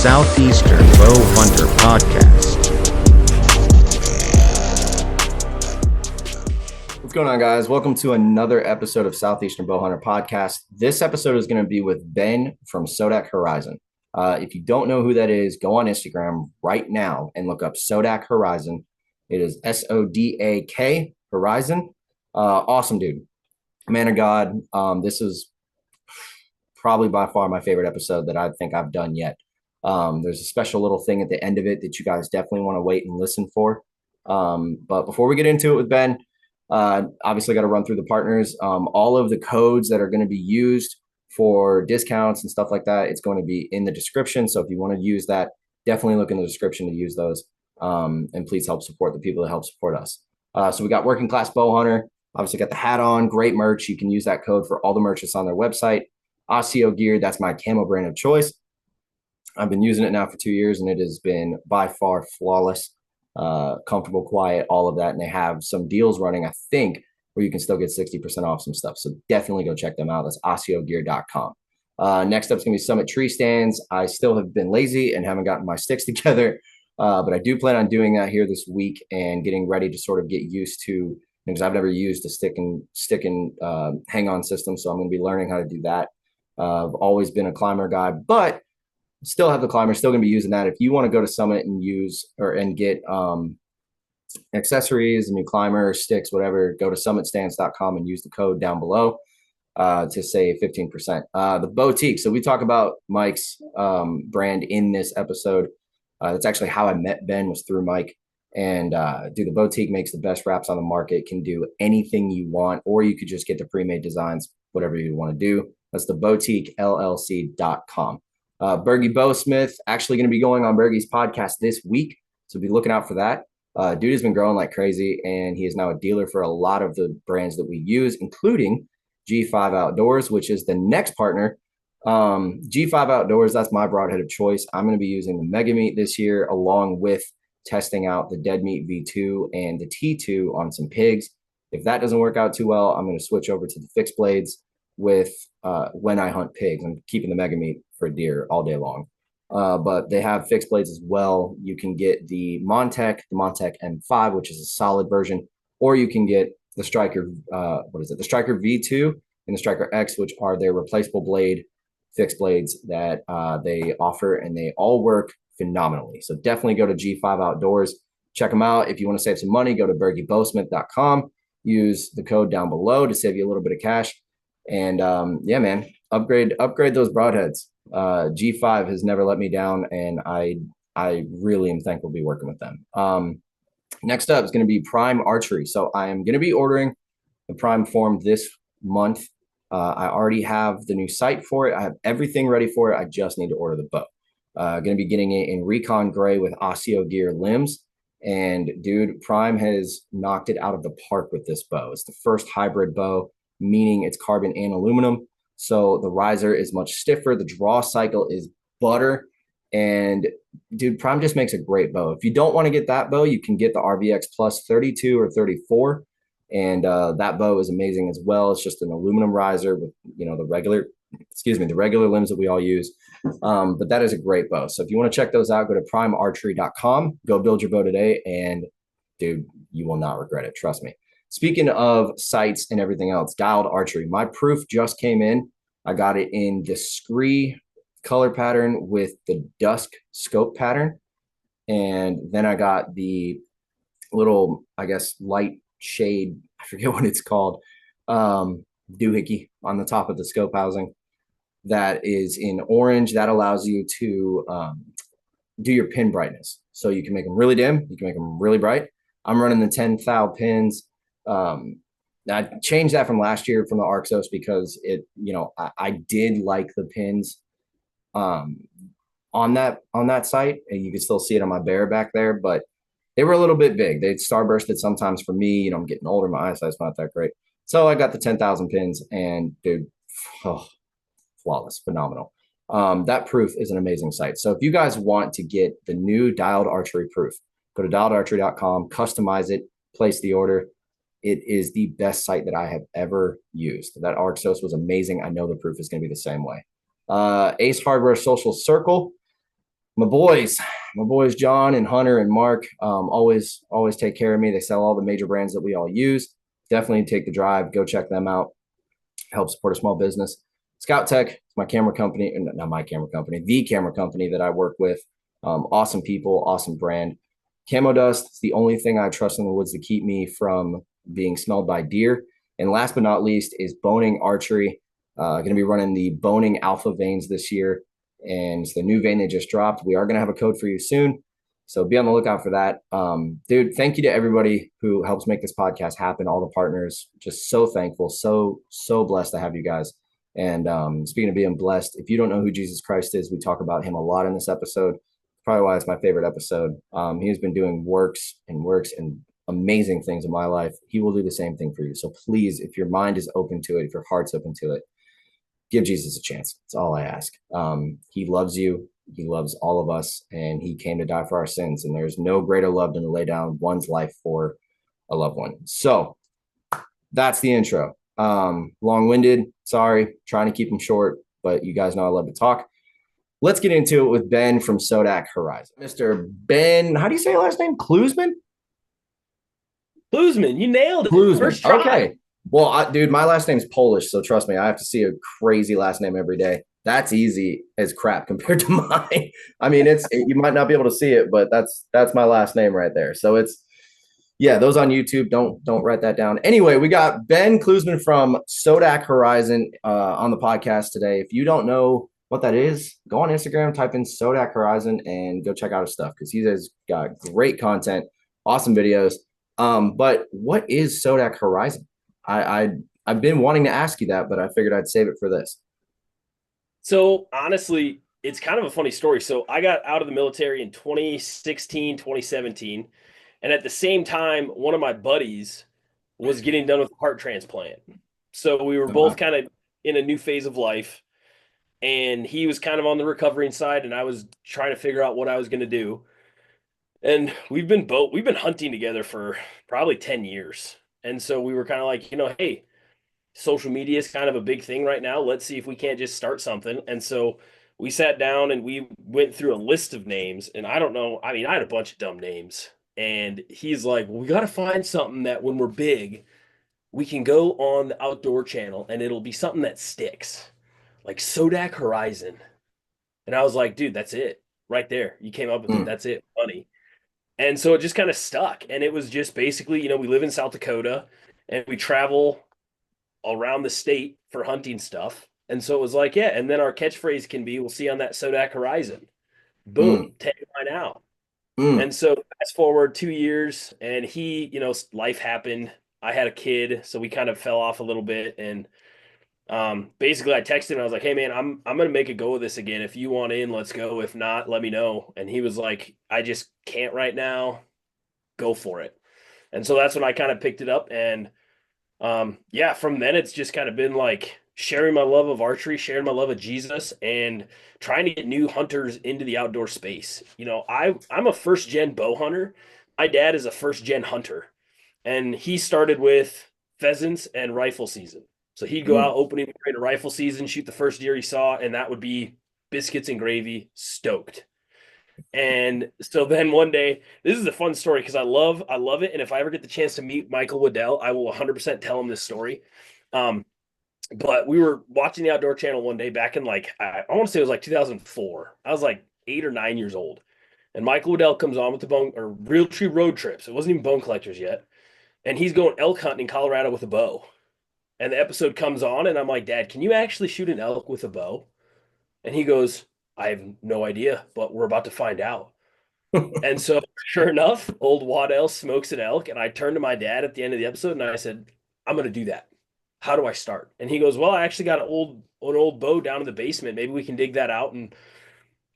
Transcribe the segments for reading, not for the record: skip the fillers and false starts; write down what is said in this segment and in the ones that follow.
Southeastern Bow Hunter Podcast. What's going on, guys? Welcome to another episode of Southeastern Bow Hunter Podcast. This episode is going to be with Ben from SODAK Horizon. If you don't know who that is, go on Instagram right now and look up SODAK Horizon. It is SODAK Horizon. Awesome dude. Man of God. This is probably by far my favorite episode that I think I've done yet. There's a special little thing at the end of it that you guys definitely want to wait and listen for. But before we get into it with Ben, obviously got to run through the partners. All of the codes that are going to be used for discounts and stuff like that, it's going to be in the description. So if you want to use that, definitely look in the description to use those. And please help support the people that help support us. So we got Working Class Bow Hunter. Obviously got the hat on, great merch. You can use that code for all the merch that's on their website. Osseo Gear, that's my camo brand of choice. I've been using it now for 2 years, and it has been by far flawless, comfortable, quiet, all of that. And they have some deals running, I think, where you can still get 60% off some stuff. So definitely go check them out. That's osseogear.com. Next up is going to be Summit Tree Stands. I still have been lazy and haven't gotten my sticks together, but I do plan on doing that here this week and getting ready to sort of get used to, because I've never used a stick and hang-on system, so I'm going to be learning how to do that. I've always been a climber guy, but still have the climber, still going to be using that. If you want to go to Summit and use and get accessories, a new climber, sticks, whatever, go to summitstands.com and use the code down below to save 15%. The Bowtique. So we talk about Mike's brand in this episode. That's actually how I met Ben, was through Mike. And the Bowtique makes the best wraps on the market, can do anything you want, or you could just get the pre-made designs, whatever you want to do. That's the boutiquellc.com. Bergie Bowsmith, actually going to be going on Bergie's podcast this week, so be looking out for that. Dude has been growing like crazy, and he is now a dealer for a lot of the brands that we use, including G5 Outdoors, which is the next partner. G5 Outdoors, that's my broadhead of choice. I'm going to be using the Mega Meat this year, along with testing out the Dead Meat V2 and the T2 on some pigs. If that doesn't work out too well, I'm going to switch over to the fixed blades with when I hunt pigs. I'm keeping the Mega Meat for deer all day long. But they have fixed blades as well. You can get the Montec M5, which is a solid version, or you can get the Striker, the Striker V2 and the Striker X, which are their replaceable blade fixed blades that they offer, and they all work phenomenally. So definitely go to G5 Outdoors, check them out. If you want to save some money, go to bergiebowsmith.com, use the code down below to save you a little bit of cash. And yeah, man, upgrade those broadheads. G5 has never let me down, and I really am thankful to be working with them. Next up is going to be Prime Archery. So I am going to be ordering the Prime form this month. I already have the new site for it. I have everything ready for it. I just need to order the bow. Going to be getting it in Recon Gray with Osseo Gear limbs. And dude, Prime has knocked it out of the park with this bow. It's the first hybrid bow, meaning it's carbon and aluminum. So the riser is much stiffer. The draw cycle is butter. And dude, Prime just makes a great bow. If you don't want to get that bow, you can get the RVX Plus 32 or 34. And that bow is amazing as well. It's just an aluminum riser with, the regular limbs that we all use. But that is a great bow. So if you want to check those out, go to primearchery.com, go build your bow today. And dude, you will not regret it. Trust me. Speaking of sights and everything else, dialed archery. My proof just came in. I got it in the scree color pattern with the dusk scope pattern. And then I got the little, I guess, light shade, I forget what it's called, doohickey on the top of the scope housing. That is in orange. That allows you to do your pin brightness. So you can make them really dim. You can make them really bright. I'm running the 10 thou pins. I changed that from last year from the Arxos because I did like the pins on that site, and you can still see it on my bear back there, but they were a little bit big. They starbursted sometimes for me. I'm getting older. My eyesight's not that great. So I got the 10,000 pins, and dude, flawless, phenomenal. That proof is an amazing site. So if you guys want to get the new dialed archery proof, go to dialedarchery.com, customize it, place the order. It is the best site that I have ever used. That Arxos was amazing. I know the proof is going to be the same way. Ace Hardware Social Circle. My boys, John and Hunter and Mark, always take care of me. They sell all the major brands that we all use. Definitely take the drive. Go check them out. Help support a small business. Scoutek is my camera company, not my camera company, the camera company that I work with. Awesome people, awesome brand. Camo Dust is the only thing I trust in the woods to keep me from being smelled by deer. And last but not least is Bohning Archery. Going to be running the Bohning Alpha veins this year, and it's the new vein they just dropped. We are going to have a code for you soon, so be on the lookout for that. Dude, thank you to everybody who helps make this podcast happen. All the partners, just so thankful, so blessed to have you guys. And speaking of being blessed, if you don't know who Jesus Christ is, we talk about him a lot in this episode. Probably why it's my favorite episode. He has been doing works and amazing things in my life. He will do the same thing for you. So please, if your mind is open to it, if your heart's open to it, give Jesus a chance. That's all I ask. He loves you. He loves all of us, and he came to die for our sins. And there's no greater love than to lay down one's life for a loved one. So that's the intro. Long-winded. Sorry, trying to keep them short, but you guys know I love to talk. Let's get into it with Ben from SODAK Horizon. Mr. Ben, how do you say your last name? Klusmann? Klusmann, you nailed it. Klusmann. First try. Okay. Well, dude, my last name's Polish, so trust me, I have to see a crazy last name every day. That's easy as crap compared to mine. I mean, you might not be able to see it, but that's my last name right there. So those on YouTube, don't write that down. Anyway, we got Ben Klusmann from SODAK Horizon on the podcast today. If you don't know what that is, go on Instagram, type in SODAK Horizon, and go check out his stuff because he has got great content, awesome videos. But what is SODAK Horizon? I've been wanting to ask you that, but I figured I'd save it for this. So honestly, it's kind of a funny story. So I got out of the military in 2016, 2017. And at the same time, one of my buddies was getting done with a heart transplant. So we were both kind of in a new phase of life. And he was kind of on the recovering side, and I was trying to figure out what I was going to do. And we've been hunting together for probably 10 years. And so we were kind of like, hey, social media is kind of a big thing right now. Let's see if we can't just start something. And so we sat down and we went through a list of names. And I don't know. I mean, I had a bunch of dumb names. And he's like, well, we got to find something that when we're big, we can go on the outdoor channel and it'll be something that sticks, like SODAK Horizon. And I was like, dude, that's it right there. You came up with it. That's it. Funny. And so it just kind of stuck. And it was just basically, we live in South Dakota and we travel around the state for hunting stuff. And so it was like, yeah. And then our catchphrase can be, we'll see on that SODAK Horizon. Boom, tagline out. And so fast forward 2 years and he, life happened. I had a kid, so we kind of fell off a little bit. And basically I texted him. I was like, hey man, I'm going to make a go of this again. If you want in, let's go. If not, let me know. And he was like, I just can't right now. Go for it. And so that's when I kind of picked it up. And from then it's just kind of been like sharing my love of archery, sharing my love of Jesus, and trying to get new hunters into the outdoor space. I'm a first gen bow hunter. My dad is a first gen hunter, and he started with pheasants and rifle season. So he'd go out opening a rifle season, shoot the first deer he saw, and that would be biscuits and gravy, stoked. And so then one day, this is a fun story because I love it. And if I ever get the chance to meet Michael Waddell, I will 100% tell him this story. But we were watching the Outdoor Channel one day back in I want to say it was like 2004. I was like 8 or 9 years old. And Michael Waddell comes on with the bone or Real Tree Road Trips. It wasn't even Bone Collectors yet. And he's going elk hunting in Colorado with a bow. And the episode comes on and I'm like, Dad, can you actually shoot an elk with a bow? And he goes, I have no idea, but we're about to find out. And so sure enough, old Waddell smokes an elk. And I turned to my dad at the end of the episode and I said, I'm going to do that. How do I start? And he goes, well, I actually got an old bow down in the basement. Maybe we can dig that out and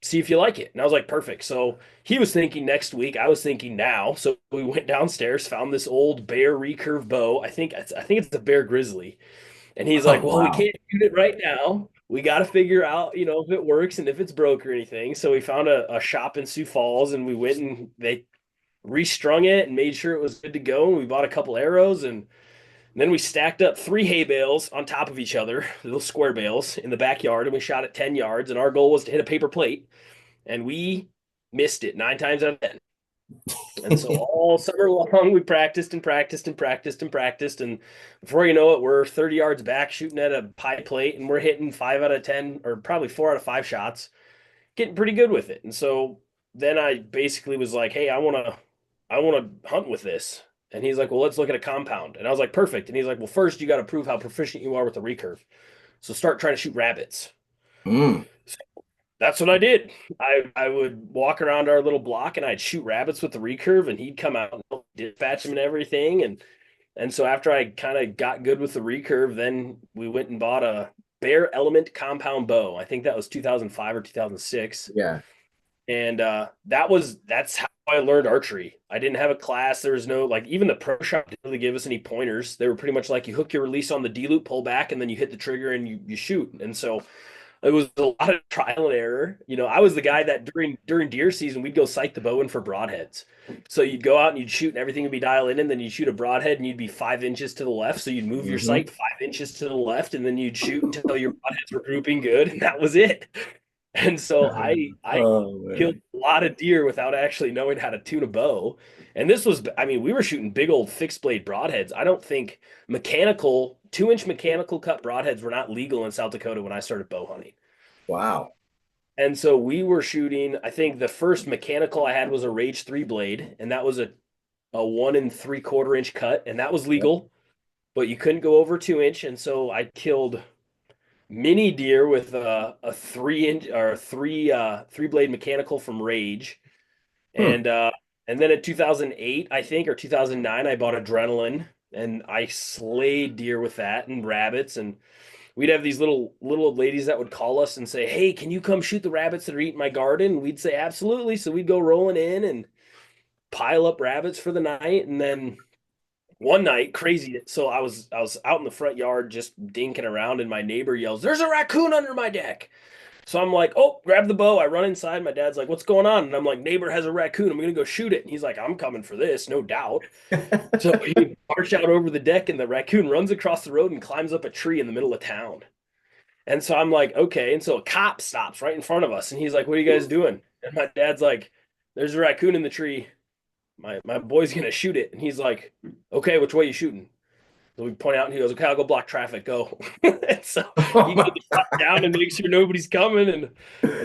see if you like it. And I was like, perfect. So he was thinking next week. I was thinking now. So we went downstairs, found this old Bear recurve bow. I think it's a Bear Grizzly. And he's like, well, we can't shoot it right now. We got to figure out, if it works and if it's broke or anything. So we found a shop in Sioux Falls and we went and they restrung it and made sure it was good to go. And we bought a couple arrows and then we stacked up 3 hay bales on top of each other, little square bales in the backyard, and we shot at 10 yards. And our goal was to hit a paper plate. and we missed it 9 times out of 10. And so all summer long, we practiced and practiced and practiced and practiced. And before you know it, we're 30 yards back shooting at a pie plate, and we're hitting 5 out of 10 or probably 4 out of 5 shots, getting pretty good with it. And so then I basically was like, hey, I want to hunt with this. And he's like, well, let's look at a compound. And I was like, perfect. And he's like, well, first you got to prove how proficient you are with the recurve. So start trying to shoot rabbits. Mm. So that's what I did. I would walk around our little block and I'd shoot rabbits with the recurve, and he'd come out and dispatch them and everything. And so after I kind of got good with the recurve, then we went and bought a Bear Element compound bow. I think that was 2005 or 2006. Yeah. And that's how I learned archery. I didn't have a class. There was no, like, even the pro shop didn't really give us any pointers. They were pretty much like, you hook your release on the D loop, pull back, and then you hit the trigger and you shoot. And so it was a lot of trial and error. You know, I was the guy that during deer season, we'd go sight the bow in for broadheads. So you'd go out and you'd shoot and everything would be dialed in, and then you'd shoot a broadhead and you'd be 5 inches to the left. So you'd move your sight 5 inches to the left, and then you'd shoot until your broadheads were grouping good, and that was it. And so I killed a lot of deer without actually knowing how to tune a bow. And this was, I mean, we were shooting big old fixed blade broadheads. I don't think 2-inch mechanical cut broadheads were not legal in South Dakota when I started bow hunting. Wow. And so we were shooting, I think the first mechanical I had was a Rage 3 blade, and that was a 1 3/4 inch cut, and that was legal, but you couldn't go over 2-inch. And so I killed mini deer with a 3-inch or three blade mechanical from Rage. And then in 2008, I think, or 2009, I bought Adrenaline, and I slayed deer with that and rabbits. And we'd have these little old ladies that would call us and say, hey, can you come shoot the rabbits that are eating my garden? And we'd say, absolutely. So we'd go rolling in and pile up rabbits for the night. And then one night, crazy. So I was out in the front yard just dinking around, and my neighbor yells, there's a raccoon under my deck. So I'm like, oh, grab the bow. I run inside. My dad's like, what's going on? And I'm like, neighbor has a raccoon. I'm going to go shoot it. And he's like, I'm coming for this, no doubt. So we march out over the deck, and the raccoon runs across the road and climbs up a tree in the middle of town. And so I'm like, okay. And so a cop stops right in front of us, and he's like, what are you guys doing? And my dad's like, there's a raccoon in the tree. My boy's going to shoot it. And he's like, okay, which way are you shooting? So we point out, and he goes, okay, I'll go block traffic, go. And so he goes down and makes sure nobody's coming. And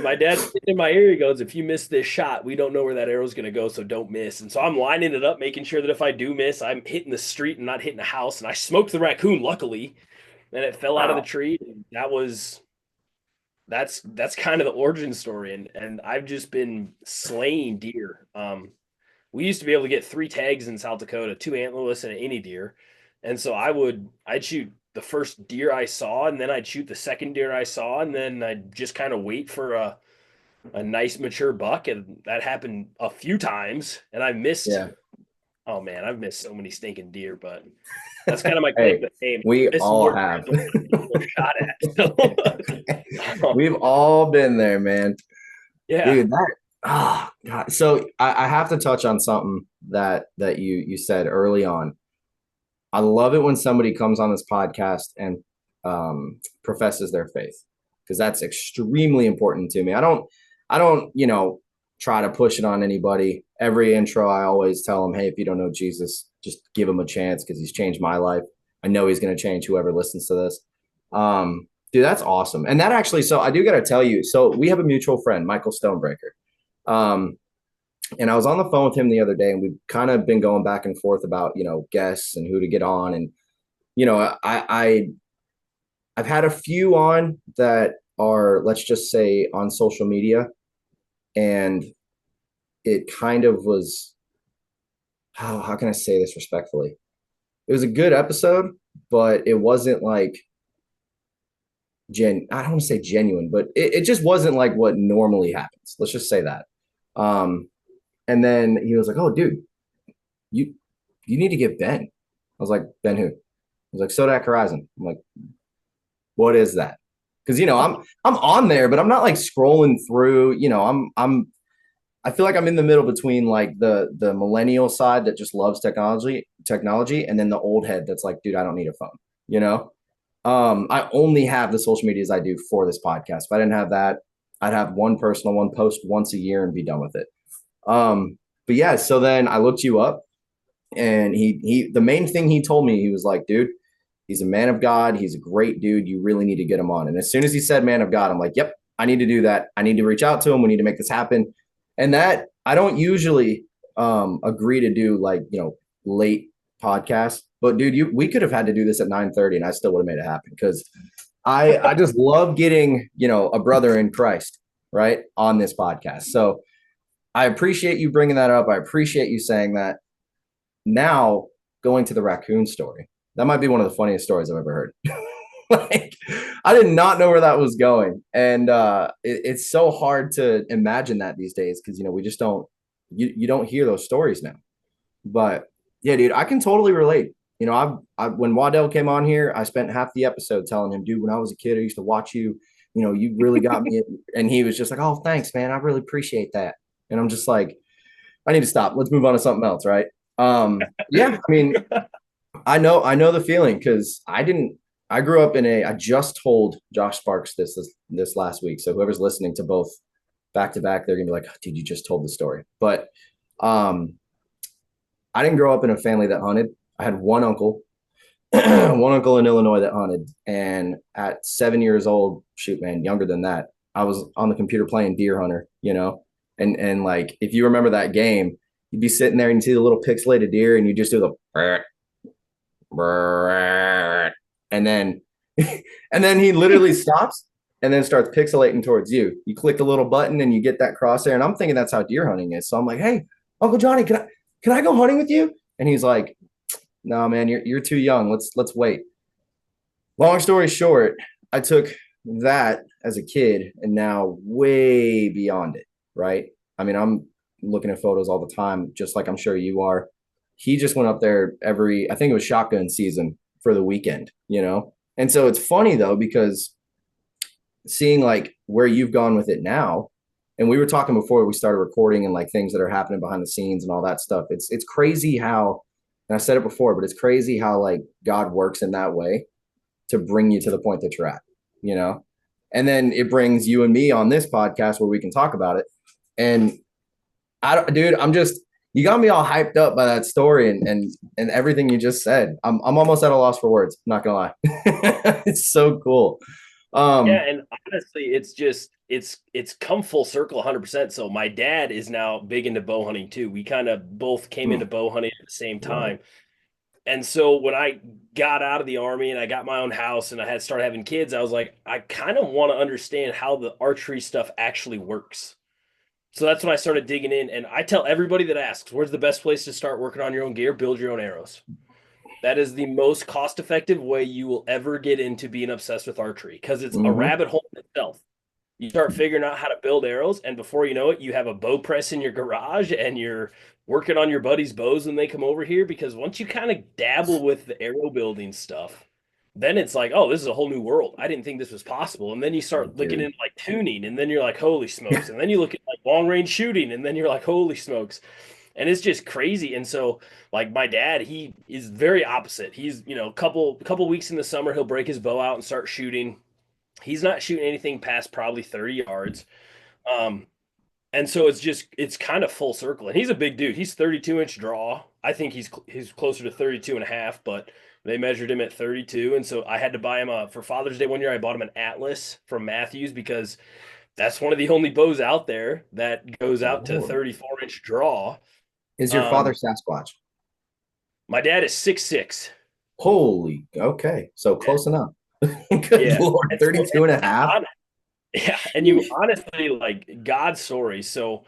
my dad's in my ear, he goes, if you miss this shot, we don't know where that arrow's going to go, so don't miss. And so I'm lining it up, making sure that if I do miss, I'm hitting the street and not hitting a house. And I smoked the raccoon, luckily, and it fell out of the tree. And that's kind of the origin story. And I've just been slaying deer. We used to be able to get 3 tags in South Dakota, 2 antlerless and any deer. And so I'd shoot the first deer I saw, and then I'd shoot the second deer I saw, and then I'd just kind of wait for a nice mature buck. And that happened a few times, and I missed. Yeah. Oh man, I've missed so many stinking deer, but that's kind of my claim to fame. We all have. Shot at, so. We've all been there, man. Yeah. Dude, oh God. So I have to touch on something that you said early on. I love it when somebody comes on this podcast and professes their faith, because that's extremely important to me. I don't, try to push it on anybody. Every intro, I always tell them, hey, if you don't know Jesus, just give him a chance, because he's changed my life. I know he's going to change whoever listens to this. Dude, that's awesome. And that actually, so I do got to tell you, so we have a mutual friend, Michael Stonebreaker. And I was on the phone with him the other day, and we've kind of been going back and forth about, guests and who to get on. And, I've had a few on that are, let's just say, on social media. And it kind of was, how can I say this respectfully? It was a good episode, but it wasn't like I don't want to say genuine, but it just wasn't like what normally happens. Let's just say that. And then he was like, oh, dude, you need to get Ben. I was like, Ben who? He was like, SODAK Horizon. I'm like, what is that? Because, I'm on there, but I'm not like scrolling through, I feel like I'm in the middle between like the millennial side that just loves technology, and then the old head that's like, dude, I don't need a phone, I only have the social medias I do for this podcast. If I didn't have that, I'd have one personal one post once a year and be done with it. But yeah, so then I looked you up, and the main thing he told me, he was like, dude, he's a man of God. He's a great dude. You really need to get him on. And as soon as he said man of God, I'm like, yep, I need to do that. I need to reach out to him. We need to make this happen. And that I don't usually agree to do, like, late podcasts, but dude, we could have had to do this at 9:30 and I still would have made it happen, because I just love getting, a brother in Christ, right, on this podcast. So I appreciate you bringing that up. I appreciate you saying that. Now, going to the raccoon story, that might be one of the funniest stories I've ever heard. Like, I did not know where that was going, and it's so hard to imagine that these days, because we just don't, you don't hear those stories now. But yeah, dude, I can totally relate. When Waddell came on here, I spent half the episode telling him, dude, when I was a kid, I used to watch you. You really got me. And he was just like, oh, thanks, man. I really appreciate that. And I'm just like, I need to stop. Let's move on to something else, right? Yeah, I mean, I know the feeling, because I grew up I just told Josh Sparks this last week. So whoever's listening to both back to back, they're gonna be like, oh, dude, you just told the story. But I didn't grow up in a family that hunted. I had one uncle, one uncle in Illinois that hunted. And at 7 years old, shoot, man, younger than that, I was on the computer playing Deer Hunter, and like, if you remember that game, you'd be sitting there and you see the little pixelated deer, and you just do the and then and then he literally stops and then starts pixelating towards you. You click the little button and you get that crosshair. And I'm thinking that's how deer hunting is. So I'm like, hey, Uncle Johnny, can I go hunting with you? And he's like, no, man, you're too young. Let's wait. Long story short, I took that as a kid and now way beyond it, right? I mean, I'm looking at photos all the time, just like I'm sure you are. He just went up there I think it was shotgun season for the weekend, And so it's funny though, because seeing like where you've gone with it now, and we were talking before we started recording, and like things that are happening behind the scenes and all that stuff. It's crazy how, and I said it before, but it's crazy how like God works in that way to bring you to the point that you're at, and then it brings you and me on this podcast where we can talk about it. And dude, you got me all hyped up by that story and everything you just said. I'm almost at a loss for words. I'm not gonna lie. It's so cool. Yeah, and honestly, it's come full circle 100%. So my dad is now big into bow hunting too. We kind of both came into bow hunting at the same time. And so when I got out of the Army and I got my own house and I had started having kids, I was like, I kind of want to understand how the archery stuff actually works. So that's when I started digging in. And I tell everybody that asks, where's the best place to start working on your own gear? Build your own arrows. That is the most cost-effective way you will ever get into being obsessed with archery, because it's a rabbit hole in itself. You start figuring out how to build arrows, and before you know it, you have a bow press in your garage, and you're working on your buddies' bows when they come over here, because once you kind of dabble with the arrow building stuff, then it's like, oh, this is a whole new world. I didn't think this was possible. And then you start looking into like tuning, and then you're like, holy smokes. And then you look at like long-range shooting, and then you're like, holy smokes. And it's just crazy. And so like my dad, he is very opposite. He's, a couple weeks in the summer, he'll break his bow out and start shooting. He's not shooting anything past probably 30 yards. And so it's kind of full circle. And he's a big dude. He's 32-inch draw. I think he's closer to 32 and a half, but they measured him at 32. And so I had to buy him for Father's Day one year. I bought him an Atlas from Matthews, because that's one of the only bows out there that goes out to 34-inch draw. Is your father Sasquatch? My dad is 6'6". Holy, okay. So close enough. Good Lord, 32 and a half. Yeah, and you honestly, like, God's story. So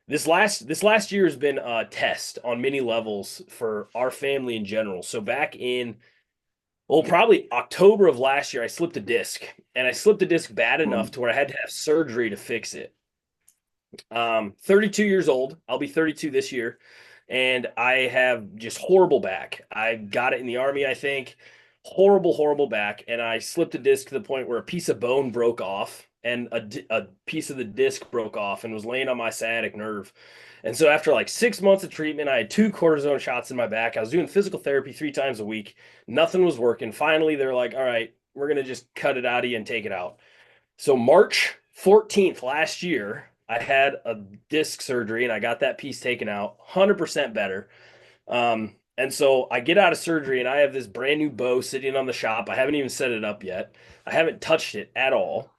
this last year has been a test on many levels for our family in general. So back in, probably October of last year, I slipped a disc, and I slipped a disc bad enough to where I had to have surgery to fix it. 32 years old. I'll be 32 this year. And I have just horrible back. I got it in the Army, I think. Horrible back. And I slipped a disc to the point where a piece of bone broke off, and a piece of the disc broke off and was laying on my sciatic nerve. And so after like 6 months of treatment, I had 2 cortisone shots in my back. I was doing physical therapy 3 times a week. Nothing was working. Finally, they're like, all right, we're going to just cut it out of you and take it out. So March 14th last year, I had a disc surgery and I got that piece taken out, 100% better. And so I get out of surgery and I have this brand new bow sitting on the shop. I haven't even set it up yet. I haven't touched it at all.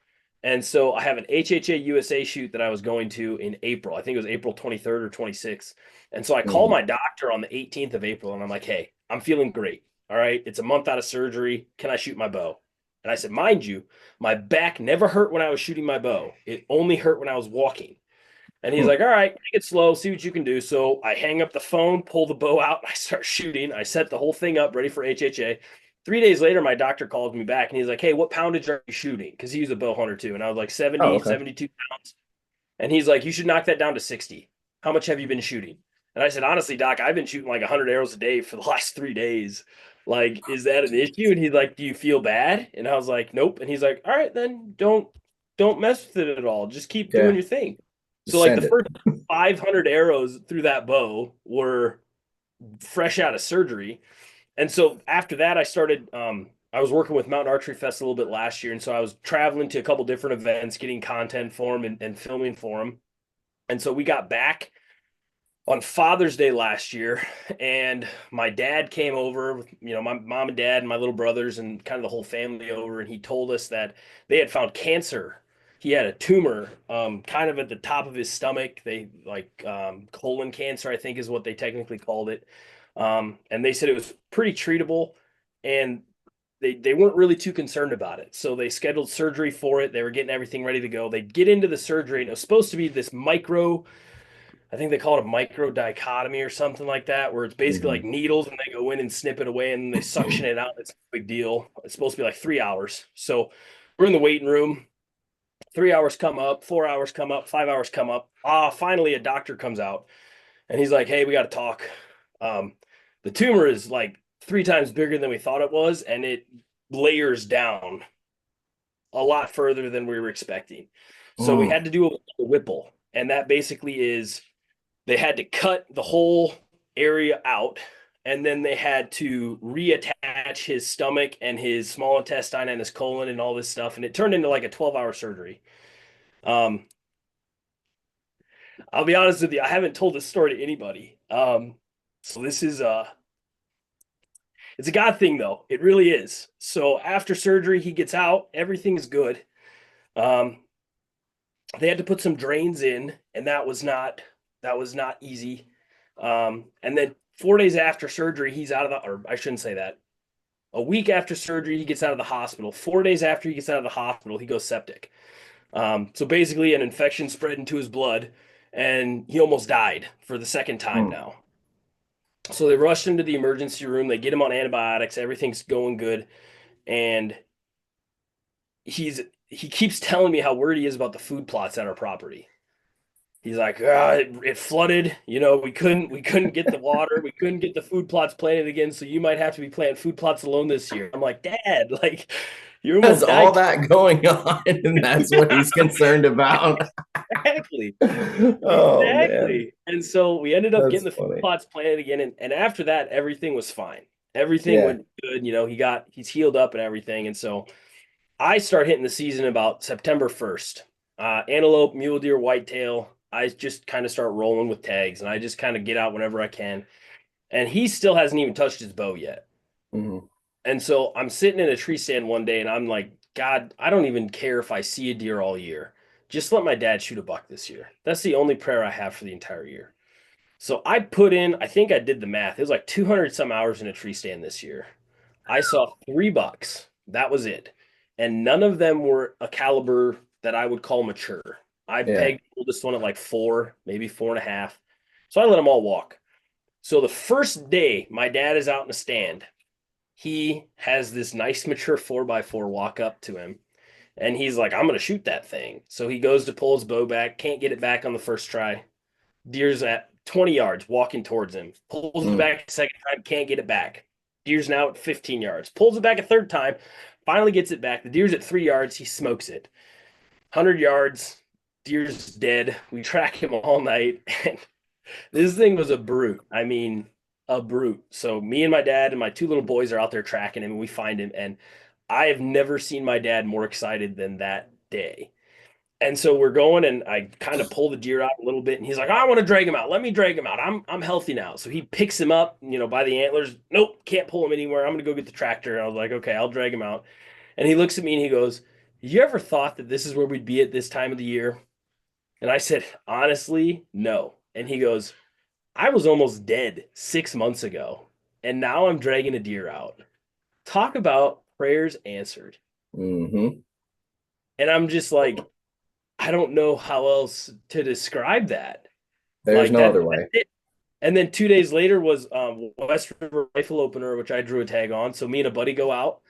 And so I have an HHA USA shoot that I was going to in April. I think it was April 23rd or 26th. And so I called my doctor on the 18th of April and I'm like, hey, I'm feeling great. All right. It's a month out of surgery. Can I shoot my bow? And I said, mind you, my back never hurt when I was shooting my bow. It only hurt when I was walking. And he's like, all right, take it slow, see what you can do. So I hang up the phone, pull the bow out, and I start shooting. I set the whole thing up, ready for HHA. 3 days later, my doctor calls me back, and he's like, hey, what poundage are you shooting? Because he's a bow hunter, too. And I was like, 70, Oh, okay. 72 pounds. And he's like, you should knock that down to 60. How much have you been shooting? And I said, honestly, doc, I've been shooting like 100 arrows a day for the last 3 days. Like, is that an issue? And he's like, do you feel bad? And I was like, nope. And he's like, all right, then don't mess with it at all. Just keep doing your thing. So like the first 500 arrows through that bow were fresh out of surgery. And so after that, I started, I was working with Mountain Archery Fest a little bit last year. And so I was traveling to a couple different events, getting content for them and filming for them. And so we got back on Father's Day last year, and my dad came over with, my mom and dad and my little brothers and kind of the whole family over. And he told us that they had found cancer. He had a tumor, kind of at the top of his stomach. They like, colon cancer, I think is what they technically called it. And they said it was pretty treatable, and they weren't really too concerned about it. So they scheduled surgery for it. They were getting everything ready to go. They get into the surgery, and it was supposed to be this I think they call it a micro dichotomy or something like that, where it's basically like needles and they go in and snip it away and they suction it out. It's a big deal. It's supposed to be like 3 hours. So we're in the waiting room. 3 hours come up, 4 hours come up, 5 hours come up. Finally a doctor comes out and he's like, hey, we got to talk. The tumor is like 3 times bigger than we thought it was, and it layers down a lot further than we were expecting. So we had to do a Whipple, and that basically is they had to cut the whole area out, and then they had to reattach his stomach and his small intestine and his colon and all this stuff, and it turned into like a 12-hour surgery. I'll be honest with you, I haven't told this story to anybody. So this is it's a God thing though. It really is. So after surgery, he gets out, everything's good. They had to put some drains in, and that was not easy. And then 4 days after surgery, he's out of or I shouldn't say that. A week after surgery, he gets out of the hospital. 4 days after he gets out of the hospital, he goes septic. So basically an infection spread into his blood, and he almost died for the second time now. So they rushed him to the emergency room. They get him on antibiotics. Everything's going good. And he keeps telling me how worried he is about the food plots at our property. He's like, it flooded. We couldn't get the water. We couldn't get the food plots planted again. So you might have to be planting food plots alone this year. I'm like, Dad, like you almost There's all that going on, and that's what he's concerned about. Exactly. Oh, exactly. man. And so we ended up That's getting the funny. food plots planted again. And after that, everything was fine. Everything went good. He's healed up and everything. And so I start hitting the season about September 1st. Antelope, mule deer, whitetail. I just kind of start rolling with tags, and I just kind of get out whenever I can. And he still hasn't even touched his bow yet. And so I'm sitting in a tree stand one day, and I'm like, God, I don't even care if I see a deer all year. Just let my dad shoot a buck this year. That's the only prayer I have for the entire year. So I put in, I think I did the math. It was like 200 some hours in a tree stand this year. I saw 3 bucks. That was it. And none of them were a caliber that I would call mature. I pegged the oldest one at like 4, maybe 4.5. So I let them all walk. So the first day my dad is out in the stand, he has this nice mature 4x4 walk up to him. And he's like, I'm going to shoot that thing. So he goes to pull his bow back, can't get it back on the first try. Deer's at 20 yards walking towards him. Pulls it back a second time, can't get it back. Deer's now at 15 yards. Pulls it back a third time, finally gets it back. The deer's at 3 yards. He smokes it. 100 yards, deer's dead. We track him all night. And this thing was a brute. I mean, a brute. So me and my dad and my 2 little boys are out there tracking him, and we find him. And I have never seen my dad more excited than that day. And so we're going, and I kind of pull the deer out a little bit, and he's like, I want to drag him out. Let me drag him out. I'm healthy now. So he picks him up, by the antlers. Nope, can't pull him anywhere. I'm gonna go get the tractor. And I was like, okay, I'll drag him out. And he looks at me and he goes, you ever thought that this is where we'd be at this time of the year? And I said, honestly, no. And he goes, I was almost dead 6 months ago, and now I'm dragging a deer out. Talk about prayers answered. Mm-hmm. And I'm just like, I don't know how else to describe that. There's no other way. And then 2 days later was West River Rifle Opener, which I drew a tag on. So me and a buddy go out,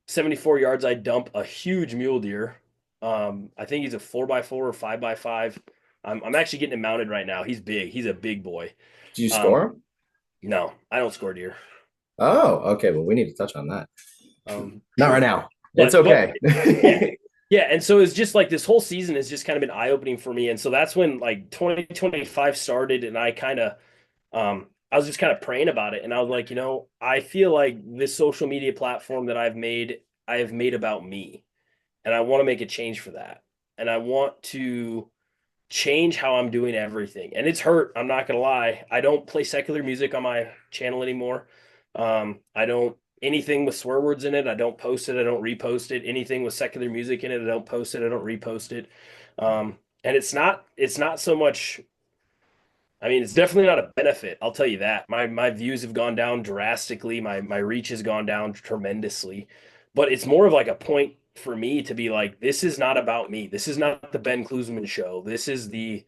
74 yards. I dump a huge mule deer. I think he's a 4x4 or 5x5. I'm actually getting him mounted right now. He's big. He's a big boy. Did you score him? No, I don't score deer. Oh, okay. Well, we need to touch on that. Not right now. It's okay. Yeah, and so it's just like this whole season has just kind of been eye-opening for me. And so that's when like 2025 started, and I was just kind of praying about it. And I was like, I feel like this social media platform that I have made about me. And I want to make a change for that. And I want to change how I'm doing everything. And it's hurt. I'm not going to lie. I don't play secular music on my channel anymore. I don't anything with swear words in it. I don't post it. I don't repost it. Anything with secular music in it, I don't post it. I don't repost it. And it's not so much. I mean, it's definitely not a benefit. I'll tell you that. My views have gone down drastically. My reach has gone down tremendously, but it's more of like a point for me to be like, this is not about me. This is not the Ben Klusmann show. This is the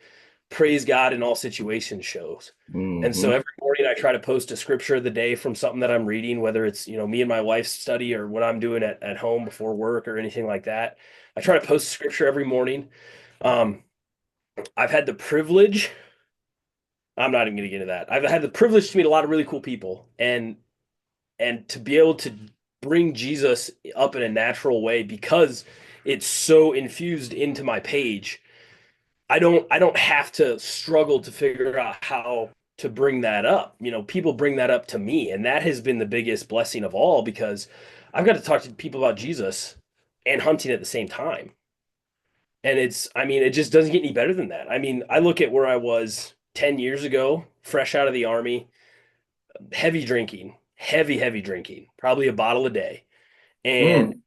praise God in all situations shows. Mm-hmm. And so every morning I try to post a scripture of the day from something that I'm reading, whether it's, me and my wife's study or what I'm doing at home before work or anything like that. I try to post scripture every morning. I've had the privilege. I'm not even going to get into that. I've had the privilege to meet a lot of really cool people and to be able to bring Jesus up in a natural way because it's so infused into my page. I don't have to struggle to figure out how to bring that up. People bring that up to me, and that has been the biggest blessing of all because I've got to talk to people about Jesus and hunting at the same time. And it just doesn't get any better than that. I mean, I look at where I was 10 years ago, fresh out of the Army, heavy drinking, probably a bottle a day. And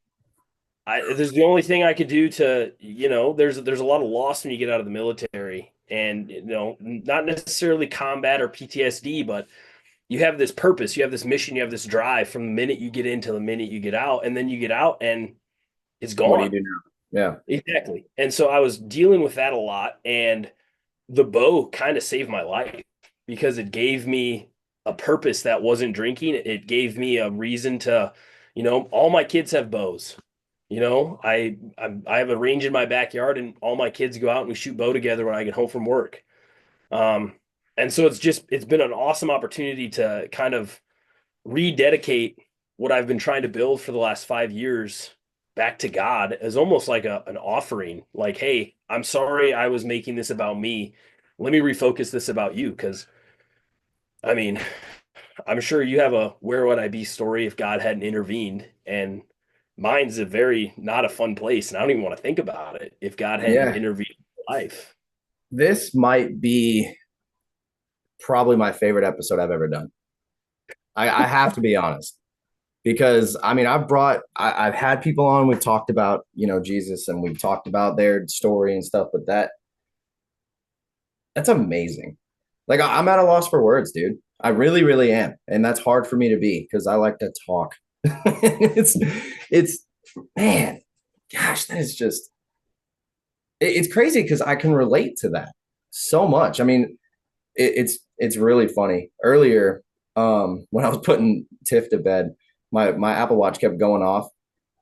there's the only thing I could do to, there's a lot of loss when you get out of the military and, not necessarily combat or PTSD, but you have this purpose, you have this mission, you have this drive from the minute you get in to the minute you get out, and then you get out and it's gone. What do you do now? Yeah, exactly. And so I was dealing with that a lot, and the bow kind of saved my life because it gave me a purpose that wasn't drinking. It gave me a reason to, all my kids have bows. I have a range in my backyard, and all my kids go out and we shoot bow together when I get home from work. And so it's been an awesome opportunity to kind of rededicate what I've been trying to build for the last 5 years back to God as almost like an offering. Like, hey, I'm sorry I was making this about me. Let me refocus this about you. Because, I mean, I'm sure you have a where would I be story if God hadn't intervened. And mine's a very not a fun place. And I don't even want to think about it if God hadn't intervened in life. This might be probably my favorite episode I've ever done. I have to be honest. Because I've had people on, we've talked about, Jesus, and we've talked about their story and stuff, but that's amazing. Like I'm at a loss for words, dude. I really, really am. And that's hard for me to be because I like to talk. it's man, gosh, that is just, it's crazy because I can relate to that so much. I mean, it's really funny. Earlier, when I was putting Tiff to bed, my Apple Watch kept going off,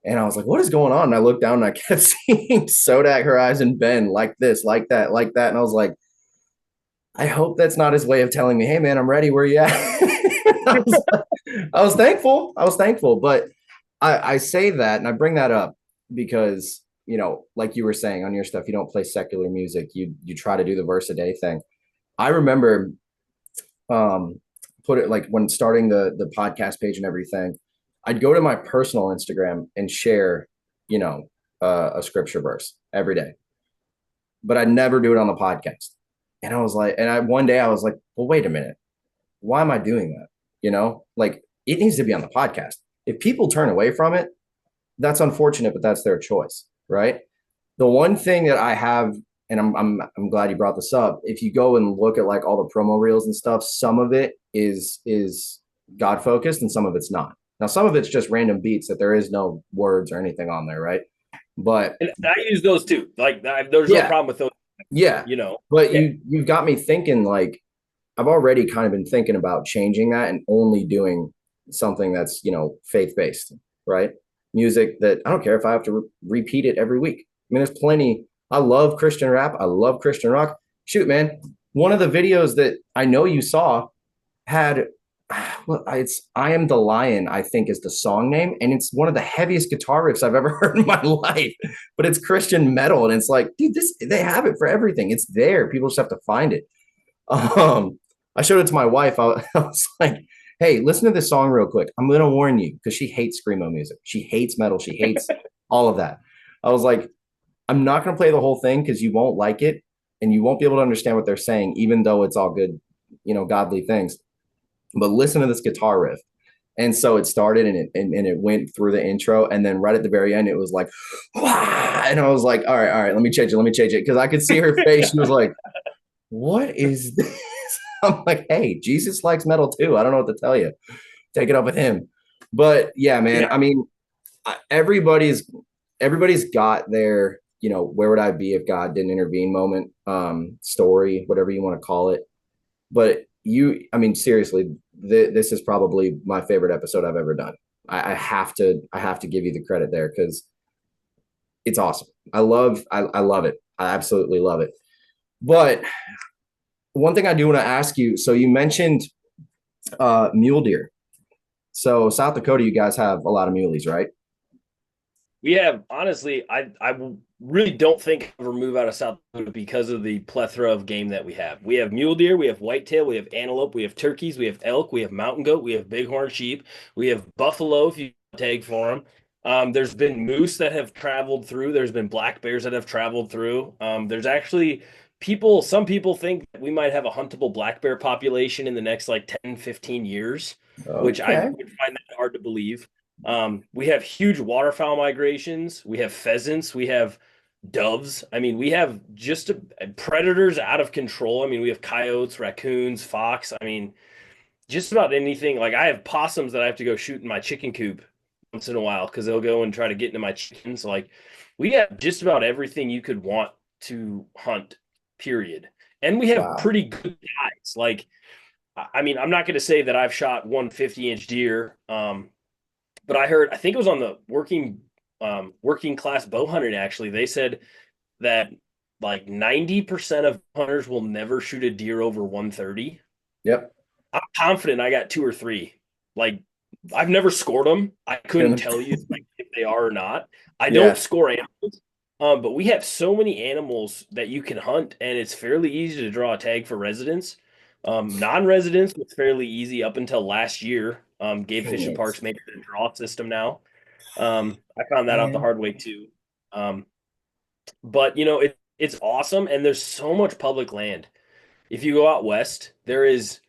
and I was like, what is going on? And I looked down and I kept seeing SODAK Horizon Ben like this, like that. And I was like, I hope that's not his way of telling me, hey man, I'm ready. Where you at? I was thankful. But I say that and I bring that up because, like you were saying on your stuff, you don't play secular music. You try to do the verse a day thing. I remember put it like when starting the podcast page and everything, I'd go to my personal Instagram and share, a scripture verse every day. but I'd never do it on the podcast. And I was like, one day I was like, well, wait a minute. Why am I doing that? You know, like it needs to be on the podcast. If people turn away from it, that's unfortunate, but that's their choice, right? The one thing that I have, and I'm glad you brought this up. If you go and look at like all the promo reels and stuff, some of it is God focused and some of it's not. Now, some of it's just random beats that there is no words or anything on there, right? But And I use those too. Like there's no problem with those. Yeah. You know, but you've got me thinking, like, I've already kind of been thinking about changing that and only doing something that's, faith-based, right? Music that I don't care if I have to repeat it every week. I mean, there's plenty. I love Christian rap. I love Christian rock. Shoot, man. One of the videos that I know you saw had, well, it's I Am the Lion, I think is the song name. And it's one of the heaviest guitar riffs I've ever heard in my life. But it's Christian metal. And it's like, dude, they have it for everything. It's there. People just have to find it. I showed it to my wife. I was like, hey, listen to this song real quick. I'm going to warn you, because she hates screamo music. She hates metal. She hates all of that. I was like, I'm not going to play the whole thing because you won't like it and you won't be able to understand what they're saying, even though it's all good, godly things. But listen to this guitar riff. And so it started and it went through the intro. And then right at the very end, it was like, wah! And I was like, all right, let me change it. Because I could see her face. She was like, what is this? I'm like, hey, Jesus likes metal too. I don't know what to tell you. Take it up with him. But yeah, man, I mean, everybody's got their, where would I be if God didn't intervene moment, story, whatever you want to call it. But seriously, this is probably my favorite episode I've ever done. I have to give you the credit there because it's awesome. I love it. I absolutely love it. But one thing I do want to ask you, so you mentioned mule deer. So South Dakota, you guys have a lot of muleys, right? We have, honestly, I really don't think I'll ever move out of South Dakota because of the plethora of game that we have. We have mule deer, we have whitetail, we have antelope, we have turkeys, we have elk, we have mountain goat, we have bighorn sheep, we have buffalo if you tag for them. There's been moose that have traveled through. There's been black bears that have traveled through. There's actually some people think that we might have a huntable black bear population in the next like 10, 15 years, which I would find that hard to believe. We have huge waterfowl migrations. We have pheasants. We have doves. I mean, we have just predators out of control. I mean, we have coyotes, raccoons, fox. I mean, just about anything. Like I have possums that I have to go shoot in my chicken coop once in a while because they'll go and try to get into my chickens. Like we have just about everything you could want to hunt, period. And we have pretty good guys. Like, I mean, I'm not going to say that I've shot 150-inch deer. But I think it was on the working class bow hunting. Actually, they said that like 90% of hunters will never shoot a deer over 130. Yep. I'm confident I got 2 or 3. Like I've never scored them. I couldn't tell you like, if they are or not. I don't score animals. But we have so many animals that you can hunt, and it's fairly easy to draw a tag for residents. Non-residents was fairly easy up until last year. Game Fish and Parks made it a draw system now. I found that out the hard way too. But it's awesome, and there's so much public land. If you go out west, there is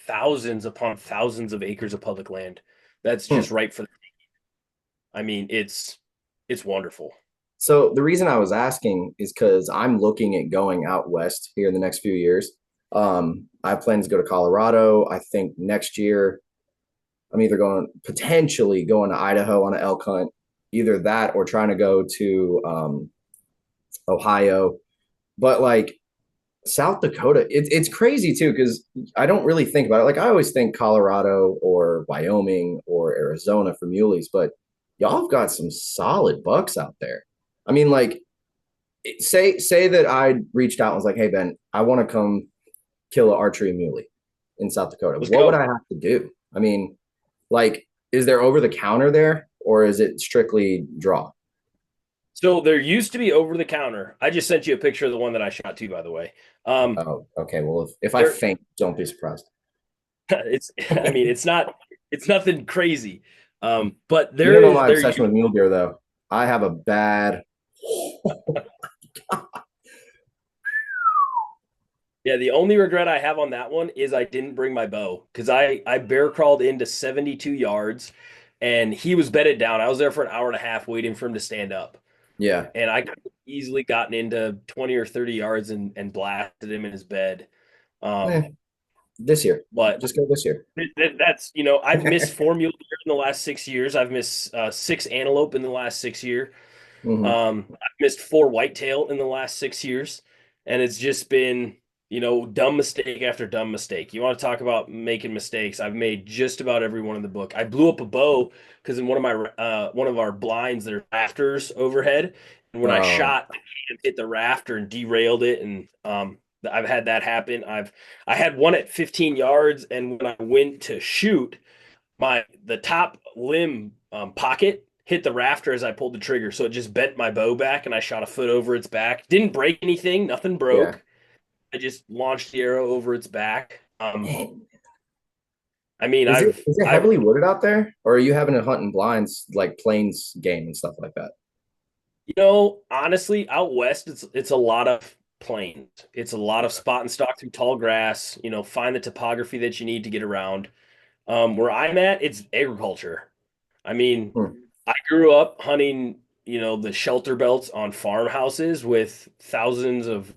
thousands upon thousands of acres of public land that's just right for the I mean, it's wonderful. So the reason I was asking is because I'm looking at going out west here in the next few years. I have plans to go to Colorado. I think next year I'm either potentially going to Idaho on an elk hunt, either that or trying to go to Ohio. But like South Dakota, it's crazy too, because I don't really think about it. Like I always think Colorado or Wyoming or Arizona for muleys, but y'all have got some solid bucks out there. I mean, like say that I reached out and was like, hey, Ben, I want to come kill an archery muley in South Dakota. What would I have to do? I mean, like, is there over the counter there or is it strictly draw? So there used to be over the counter. I just sent you a picture of the one that I shot too, by the way. Oh, okay. Well, if I faint, don't be surprised. It's nothing crazy. But there you know my obsession with mule deer though. I have a bad Yeah, the only regret I have on that one is I didn't bring my bow because I bear crawled into 72 yards and he was bedded down. I was there for an hour and a half waiting for him to stand up. Yeah. And I could have easily gotten into 20 or 30 yards and blasted him in his bed. Eh, this year. But Just go this year. that's, I've missed 4 mule deer in the last 6 years. I've missed 6 antelope in the last 6 years. Hmm. I've missed 4 whitetail in the last 6 years, and it's just been, dumb mistake after dumb mistake. You want to talk about making mistakes? I've made just about every one in the book. I blew up a bow because in one of our blinds there's rafters overhead, and when I Oh, shot, I hit the rafter and derailed it, and I've had that happen. I had one at 15 yards, and when I went to shoot, the top limb pocket hit the rafter as I pulled the trigger, so it just bent my bow back, and I shot a foot over its back. Didn't break anything, nothing yeah. broke. I just launched the arrow over its back. Man. I mean, Is it I've heavily wooded out there, or are you having to hunt in blinds like plains game and stuff like that? honestly, out west, it's a lot of plains. It's a lot of spot and stalk through tall grass. Find the topography that you need to get around. Where I'm at, it's agriculture. I mean, Hmm. I grew up hunting, the shelter belts on farmhouses with thousands of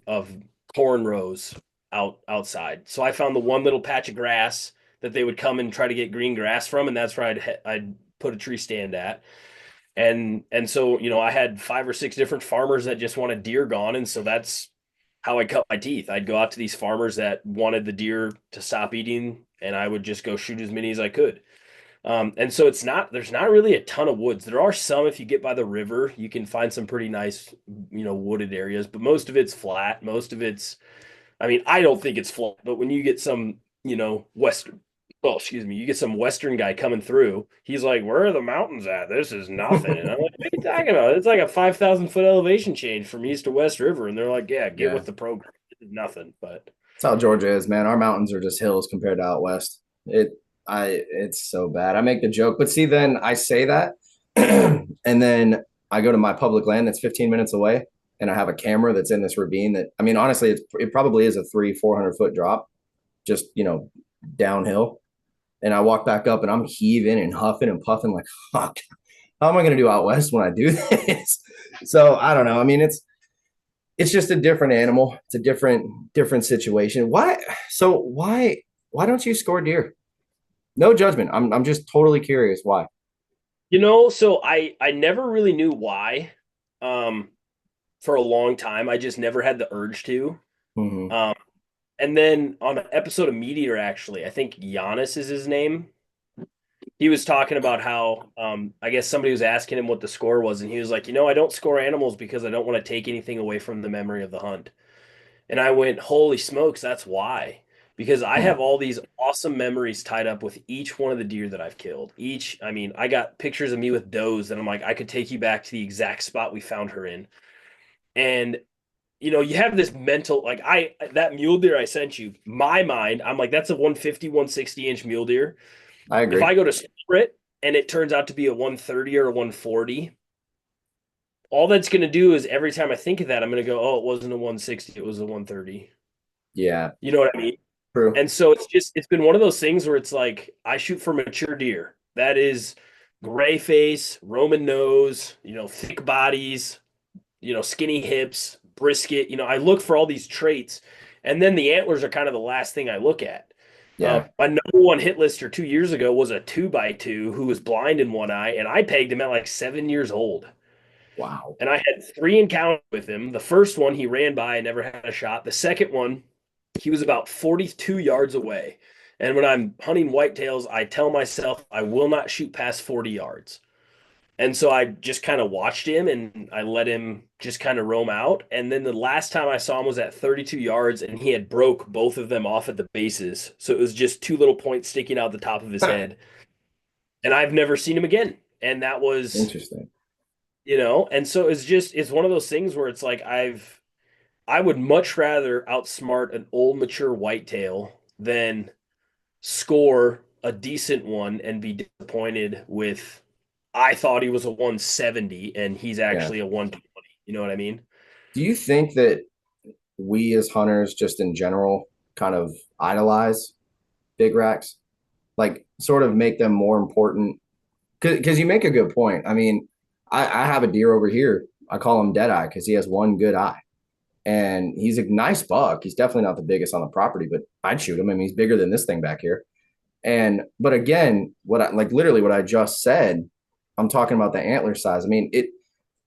corn rows outside. So I found the one little patch of grass that they would come and try to get green grass from, and that's where I'd put a tree stand at. And so, I had 5 or 6 different farmers that just wanted deer gone, and so that's how I cut my teeth. I'd go out to these farmers that wanted the deer to stop eating, and I would just go shoot as many as I could. And so there's not really a ton of woods. There are some, if you get by the river, you can find some pretty nice, wooded areas, but most of it's flat. Most of it's, I mean, I don't think it's flat, but when you get some, you get some Western guy coming through, he's like, where are the mountains at? This is nothing. And I'm like, what are you talking about? It's like a 5,000 foot elevation change from east to west river. And they're like, yeah, get Yeah. with the program. This is nothing, but That's how Georgia is, man. Our mountains are just hills compared to out west. It's so bad. I make the joke, but see, then I say that, and then I go to my public land that's 15 minutes away, and I have a camera that's in this ravine. That I mean, honestly, it probably is a 300-400 foot drop, just downhill. And I walk back up, and I'm heaving and huffing and puffing like, fuck. How am I going to do out west when I do this? So I don't know. I mean, it's just a different animal. It's a different situation. Why? So why don't you score deer? No judgment. I'm just totally curious why. so I never really knew why. Um, for a long time. I just never had the urge to. Hmm. Um, and then on an episode of Meteor, actually, I think Giannis is his name. He was talking about how I guess somebody was asking him what the score was, and he was like, I don't score animals because I don't want to take anything away from the memory of the hunt. And I went, holy smokes, that's why. Because I Huh. have all these awesome memories tied up with each one of the deer that I've killed. I mean, I got pictures of me with does that I'm like, I could take you back to the exact spot we found her in. And you have this mental, like that mule deer I sent you, my mind, I'm like, that's a 150, 160 inch mule deer. I If agree. I go to split and it turns out to be a 130 or a 140, all that's going to do is every time I think of that, I'm going to go, oh, it wasn't a 160, it was a 130. Yeah. You know what I mean? True. And so it's been one of those things where it's like, I shoot for mature deer. That is gray face, Roman nose, thick bodies, skinny hips, brisket. I look for all these traits, and then the antlers are kind of the last thing I look at. Yeah. My number one hit lister 2 years ago was a 2x2 who was blind in one eye, and I pegged him at like 7 years old. Wow. And I had 3 encounters with him. The first one he ran by, I never had a shot. The second one, he was about 42 yards away. And when I'm hunting whitetails, I tell myself I will not shoot past 40 yards. And so I just kind of watched him and I let him just kind of roam out. And then the last time I saw him was at 32 yards and he had broke both of them off at the bases. So it was just 2 little points sticking out the top of his head. And I've never seen him again. And that was, Interesting. and so it's one of those things where it's like I would much rather outsmart an old mature whitetail than score a decent one and be disappointed with I thought he was a 170 and he's Yeah. actually a 120. You know what I mean? Do you think that we as hunters just in general kind of idolize big racks, like sort of make them more important. Because you make a good point. I mean, I have a deer over here. I call him Deadeye because he has one good eye. And he's a nice buck. He's definitely not the biggest on the property, but I'd shoot him. I mean, he's bigger than this thing back here. And but again, what I like literally what I just said, I'm talking about the antler size. I mean, it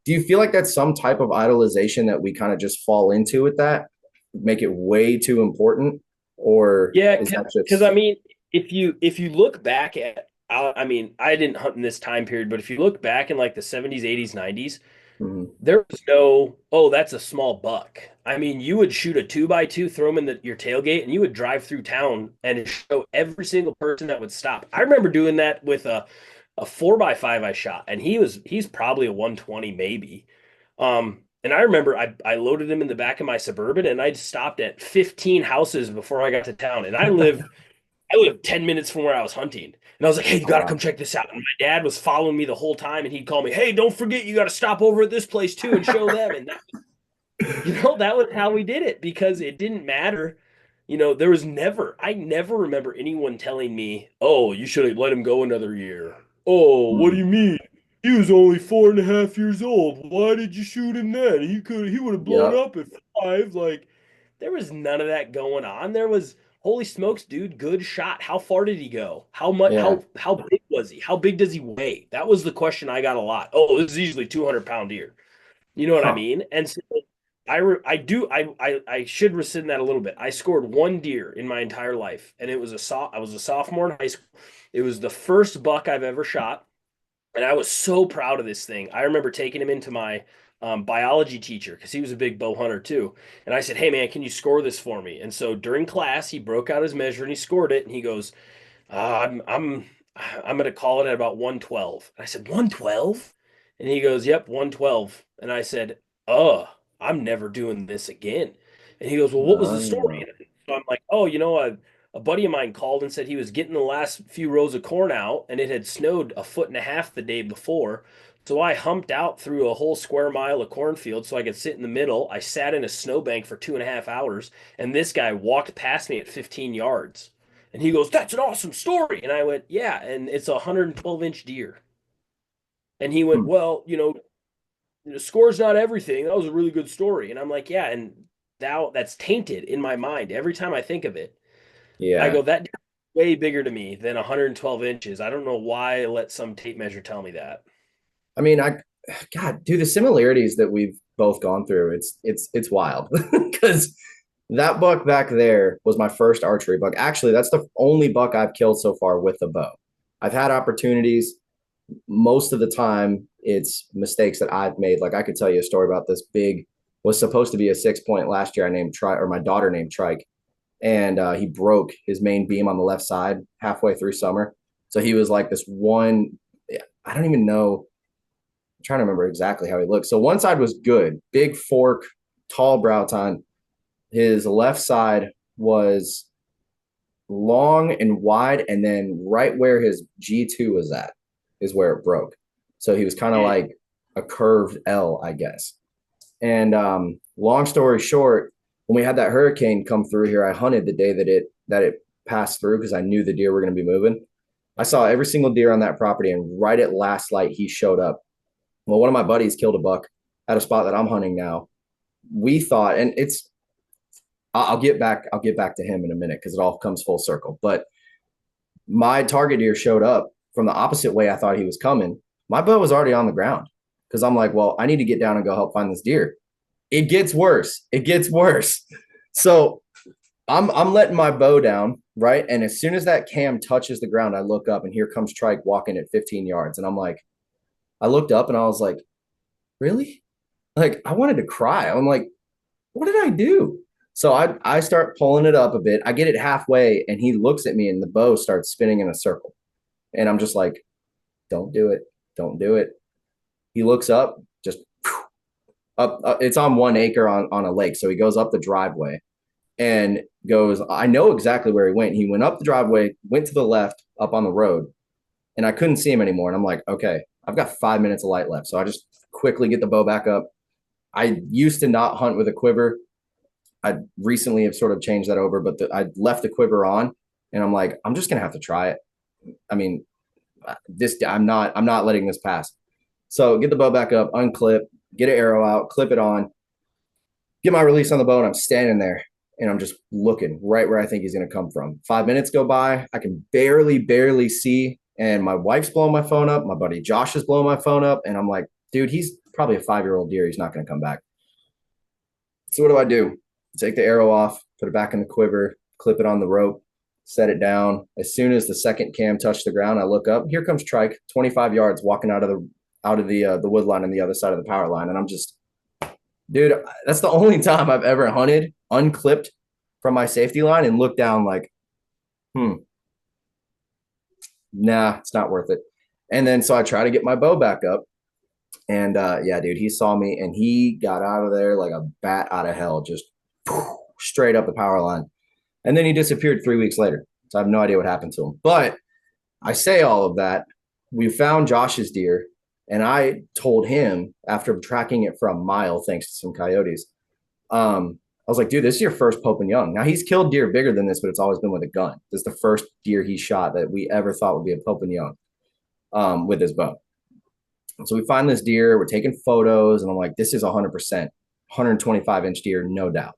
do you feel like that's some type of idolization that we kind of just fall into with that, make it way too important? Or Yeah, is that because just I mean, if you look back at, I mean, I didn't hunt in this time period, but if you look back in like the 70s, 80s, 90s, mhm. there was no, oh, that's a small buck. I mean, you would shoot a 2x2, throw them in your tailgate, and you would drive through town and show every single person that would stop. I remember doing that with a 4x5 I shot, and he's probably a 120 maybe. And I remember I loaded him in the back of my Suburban, and I stopped at 15 houses before I got to town. And I live 10 minutes from where I was hunting. And I was like, hey, you Oh, got to wow. come check this out. And my dad was following me the whole time. And he'd call me, hey, don't forget, you got to stop over at this place too and show them. And that was how we did it because it didn't matter. I never remember anyone telling me, oh, you should have let him go another year. Oh, what do Mhm. you mean? He was only 4.5 years old. Why did you shoot him then? He would have blown Yep. up at 5. Like, there was none of that going on. There was, holy smokes, dude, good shot. How far did he go? How much Yeah. how big was he? How big does he weigh? That was the question I got a lot. Oh, this is easily 200-pound deer. You know what I Huh. mean? And so I should rescind that a little bit. I scored one deer in my entire life, and I was a sophomore in high school. It was the first buck I've ever shot, and I was so proud of this thing. I remember taking him into my biology teacher because he was a big bow hunter too. And I said, "Hey man, can you score this for me?" And so during class, he broke out his measure and he scored it. And he goes, I'm gonna call it at about 112. And I said, 112? And he goes, Yep, 112. And I said, I'm never doing this again. And he goes, Well, what was the story? Oh, And so I'm like, Oh, a buddy of mine called and said he was getting the last few rows of corn out, and it had snowed a foot and a half the day before. So I humped out through a whole square mile of cornfield so I could sit in the middle. I sat in a snowbank for 2.5 hours, and this guy walked past me at 15 yards. And he goes, That's an awesome story. And I went, Yeah, and it's a 112-inch deer. And he went, hmm. Well, score's not everything. That was a really good story. And I'm like, Yeah, and that's tainted in my mind. Every time I think of it, I Yeah. go, That deer's way bigger to me than 112 inches. I don't know why I let some tape measure tell me that. I mean, God, dude, the similarities that we've both gone through, it's wild because that buck back there was my first archery buck. Actually, that's the only buck I've killed so far with a bow. I've had opportunities. Most of the time, it's mistakes that I've made. Like I could tell you a story about this big, was supposed to be a 6 point last year. I named Trike, or my daughter named Trike, and he broke his main beam on the left side halfway through summer. So he was like this one. I don't even know, trying to remember exactly how he looked. So one side was good, big fork, tall brow tine. His left side was long and wide, and then right where his G2 was at is where it broke. So he was kind of Mm. like a curved L, I guess. And long story short, when we had that hurricane come through here, I hunted the day that it passed through because I knew the deer were going to be moving. I saw every single deer on that property, and right at last light, he showed up. Well, one of my buddies killed a buck at a spot that I'm hunting now. We thought, and it's, I'll get back to him in a minute because it all comes full circle. But my target deer showed up from the opposite way I thought he was coming. My bow was already on the ground because I'm like, well, I need to get down and go help find this deer. It gets worse. It gets worse. So I'm letting my bow down, right? And as soon as that cam touches the ground, I look up and here comes Trike walking at 15 yards. And I'm like, I looked up and I was like, really? Like I wanted to cry. I'm like, what did I do? So I start pulling it up a bit. I get it halfway and he looks at me and the bow starts spinning in a circle. And I'm just like, don't do it. Don't do it. He looks up, just up. It's on 1 acre on a lake. So he goes up the driveway and goes, I know exactly where he went. He went up the driveway, went to the left up on the road, and I couldn't see him anymore. And I'm like, okay, I've got 5 minutes of light left. So I just quickly get the bow back up. I used to not hunt with a quiver. I recently have sort of changed that over, but I left the quiver on, and I'm like, I'm just gonna have to try it. I mean, I'm not letting this pass. So get the bow back up, unclip, get an arrow out, clip it on, get my release on the bow, and I'm standing there and I'm just looking right where I think he's going to come from. 5 minutes go by. I can barely see. And my wife's blowing my phone up. My buddy Josh is blowing my phone up. And I'm like, dude, he's probably a 5-year-old deer. He's not going to come back. So what do I do? Take the arrow off, put it back in the quiver, clip it on the rope, set it down. As soon as the second cam touched the ground, I look up. Here comes Trike, 25 yards, walking out of the wood line on the other side of the power line. And I'm just, dude, that's the only time I've ever hunted unclipped from my safety line and looked down like, nah, it's not worth it. And then so I try to get my bow back up. And yeah, dude, he saw me and he got out of there like a bat out of hell, just straight up the power line. And then he disappeared 3 weeks later. So I have no idea what happened to him. But I say all of that. We found Josh's deer. And I told him after tracking it for a mile, thanks to some coyotes, I was like, dude, this is your first Pope and Young. Now he's killed deer bigger than this, but it's always been with a gun. This is the first deer he shot that we ever thought would be a Pope and Young with his bow. So we find this deer, we're taking photos, and I'm like, this is 100%, 125-inch deer, no doubt.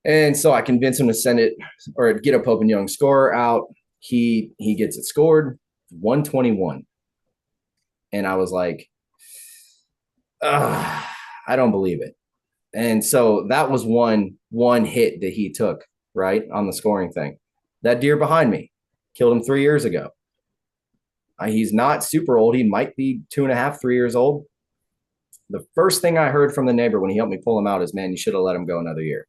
And so I convince him to send it or get a Pope and Young score out. He gets it scored 121. And I was like, I don't believe it. And so that was one hit that he took, right, on the scoring thing. That deer behind me, killed him 3 years ago. He's not super old. He might be 2.5, 3 years old. The first thing I heard from the neighbor when he helped me pull him out is, man, you should have let him go another year.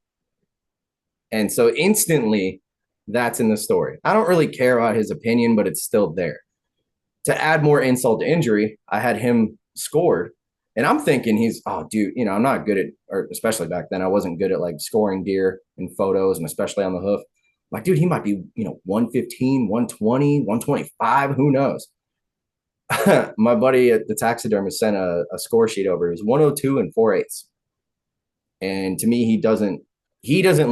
And so instantly, that's in the story. I don't really care about his opinion, but it's still there. To add more insult to injury, I had him scored. And I'm thinking he's, oh, dude, you know, I'm not good at, or especially back then, I wasn't good at like scoring deer in photos and especially on the hoof. Like, dude, he might be, 115, 120, 125, who knows? My buddy at the taxidermist sent a score sheet over. It was 102 and 4/8. And to me, he doesn't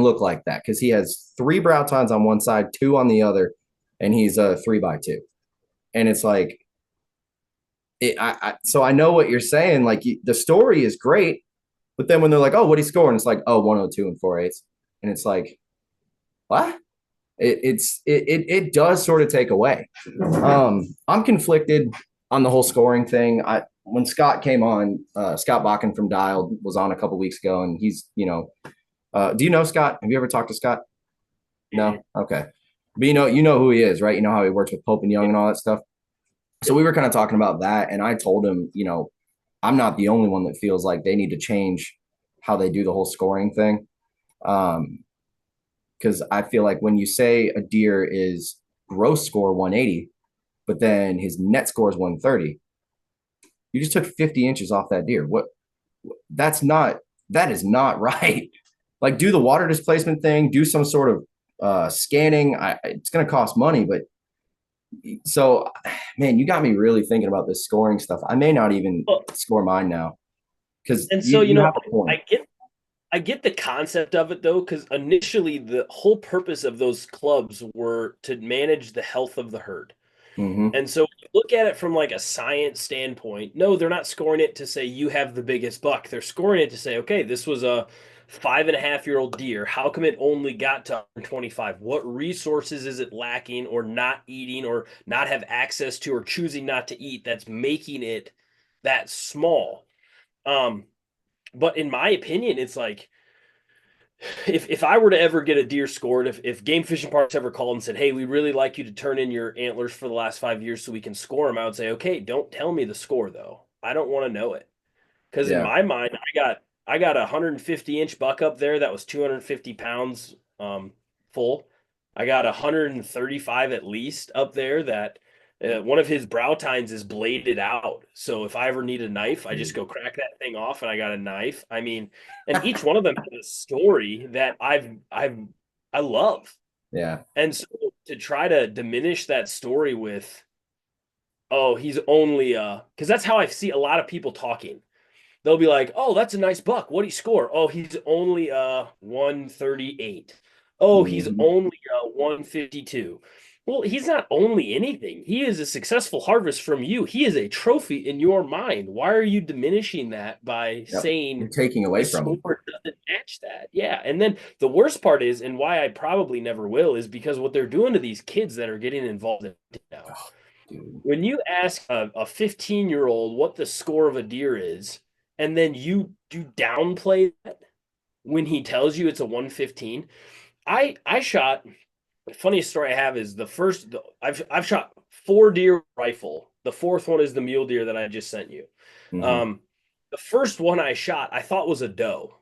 look like that because he has 3 brow tines on one side, 2 on the other, and he's a 3x2. And it's like, so I know what you're saying. Like the story is great, but then when they're like, oh, what'd he score? And it's like, oh, 102 and 4/8. And it's like, what? It does sort of take away. I'm conflicted on the whole scoring thing. When Scott came on, Scott Bohning from Dialed was on a couple weeks ago, and he's, do you know Scott? Have you ever talked to Scott? No? Okay. But you know who he is, right? You know how he works with Pope and Young and all that stuff. So we were kind of talking about that, and I told him, I'm not the only one that feels like they need to change how they do the whole scoring thing. Because I feel like when you say a deer is gross score 180, but then his net score is 130, you just took 50 inches off that deer. That is not right. Like, do the water displacement thing, do some sort of scanning. It's going to cost money, but so, man, you got me really thinking about this scoring stuff. I may not even score mine now because I get the concept of it though, because initially the whole purpose of those clubs were to manage the health of the herd. Mm-hmm. And so if you look at it from like a science standpoint, no, they're not scoring it to say you have the biggest buck. They're scoring it to say, okay, this was a 5.5-year-old deer. How come it only got to 125? What resources is it lacking or not eating or not have access to or choosing not to eat that's making it that small? But in my opinion, it's like, if I were to ever get a deer scored, if Game Fishing Parks ever called and said, hey, we really like you to turn in your antlers for the last 5 years so we can score them, I would say, okay, don't tell me the score though. I don't want to know it. Because in my mind, I got a 150-inch buck up there that was 250 pounds full. I got 135 at least up there that one of his brow tines is bladed out. So if I ever need a knife, I just go crack that thing off and I got a knife. I mean, and each one of them has a story that I love. Yeah. And so to try to diminish that story with, oh, he's only because that's how I see a lot of people talking. they'll be like, "Oh, that's a nice buck. What'd he score? Oh, he's only 138. Oh, he's Mhm. only 152." Well, he's not only anything. He is a successful harvest from you. He is a trophy in your mind. Why are you diminishing that by Yep. You're saying taking away the from them. score doesn't match that? Yeah. And then the worst part is, and why I probably never will, is because what they're doing to these kids that are getting involved in it now. Oh, dude. When you ask a 15-year-old what the score of a deer is, and then you downplay that when he tells you it's a 115. I shot, the funniest story I have is I've shot 4 deer rifle. The fourth one is the mule deer that I just sent you. Mhm. Um, the first one I shot, I thought was a doe.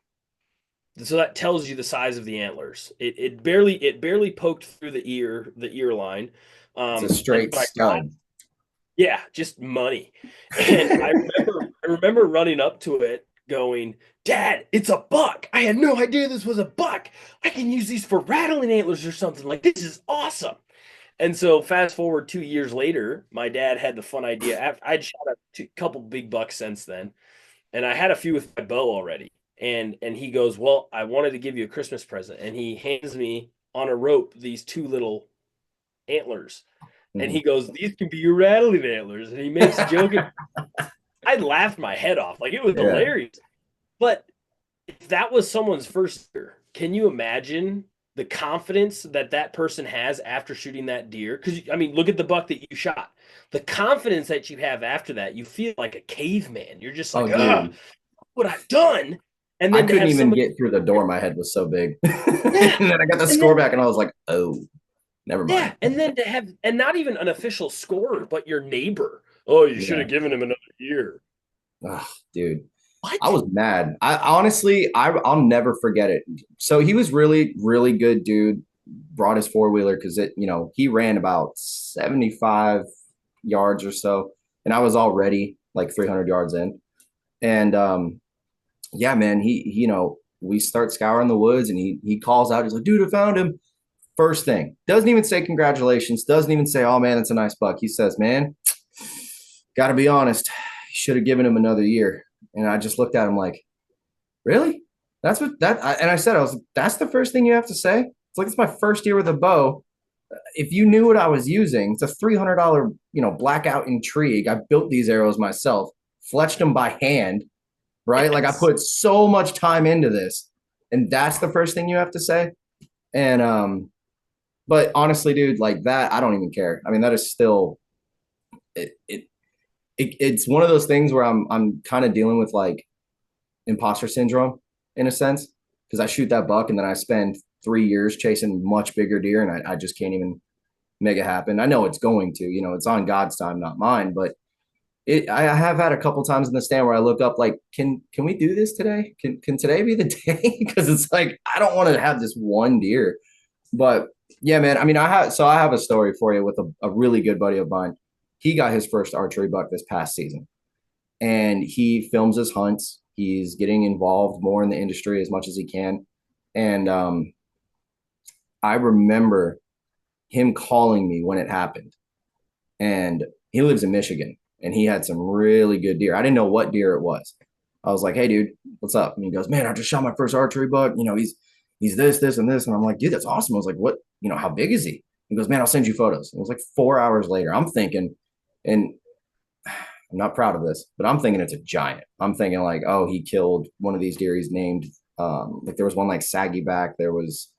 So that tells you the size of the antlers. It barely poked through the ear line. It's a And straight by stud. Yeah, just money. And I remember running up to it going, "Dad, it's a buck. I had no idea this was a buck. I can use these for rattling antlers or something. Like, this is awesome." And so fast forward 2 years later, my dad had the fun idea. I'd shot a couple big bucks since then, and I had a few with my bow already. And he goes, "Well, I wanted to give you a Christmas present." And he hands me on a rope these two little antlers. And Mhm. he goes, "These can be your rattling antlers." And he makes a joke. I laughed my head off. Like, it was Yeah. hilarious. But if that was someone's first year, can you imagine the confidence that that person has after shooting that deer? Because, I mean, look at the buck that you shot. The confidence that you have after that, you feel like a caveman. You're just Oh, like, "Ah, dude. what I've done." And I then to couldn't have even somebody, get through the door. My head was so big. yeah. And then I got the And score then back and I was like, oh, never mind. Yeah, and then to have, and not even an official scorer, but your neighbor. "Oh, you should Yeah. have given him another year." Ugh, dude. I What? was mad. I honestly, I'll never forget it. So he was really, really good dude. Brought his four-wheeler because he ran about 75 yards or so. And I was already like 300 yards in. And yeah, man, we start scouring the woods and he calls out, he's like, "Dude, I found him." First thing, doesn't even say congratulations, doesn't even say, "Oh man, that's a nice buck." He says, "Man, gotta be honest, should have given him another year." And I just looked at him like, "Really? That's what that?" And I said, "I was like, that's the first thing you have to say?" It's like, it's my first year with a bow. If you knew what I was using, it's a $300, blackout intrigue. I built these arrows myself, fletched them by hand, right? Like I Yes. put so much time into this, and that's the first thing you have to say. And but honestly, dude, like that, I don't even care. I mean, that is still it's one of those things where I'm kind of dealing with like imposter syndrome in a sense because I shoot that buck and then I spend 3 years chasing much bigger deer and I just can't even make it happen. I know it's going to, it's on God's time, not mine, but I have had a couple times in the stand where I look up like, can we do this today? Can today be the day? Because it's like I don't want to have this one deer. But yeah, man. I mean, I have a story for you with a really good buddy of mine. He got his first archery buck this past season, and he films his hunts. He's getting involved more in the industry as much as he can. And I remember him calling me when it happened. And he lives in Michigan, and he had some really good deer. I didn't know what deer it was. I was like, "Hey, dude, what's up?" And he goes, "Man, I just shot my first archery buck. He's this, and this." And I'm like, "Dude, that's awesome." I was like, "What? How big is he?" He goes, "Man, I'll send you photos." It was like 4 hours later. I'm thinking, and I'm not proud of this, but I'm thinking it's a giant. I'm thinking like, oh, he killed one of these deer. He's named like there was one like saggy back. There was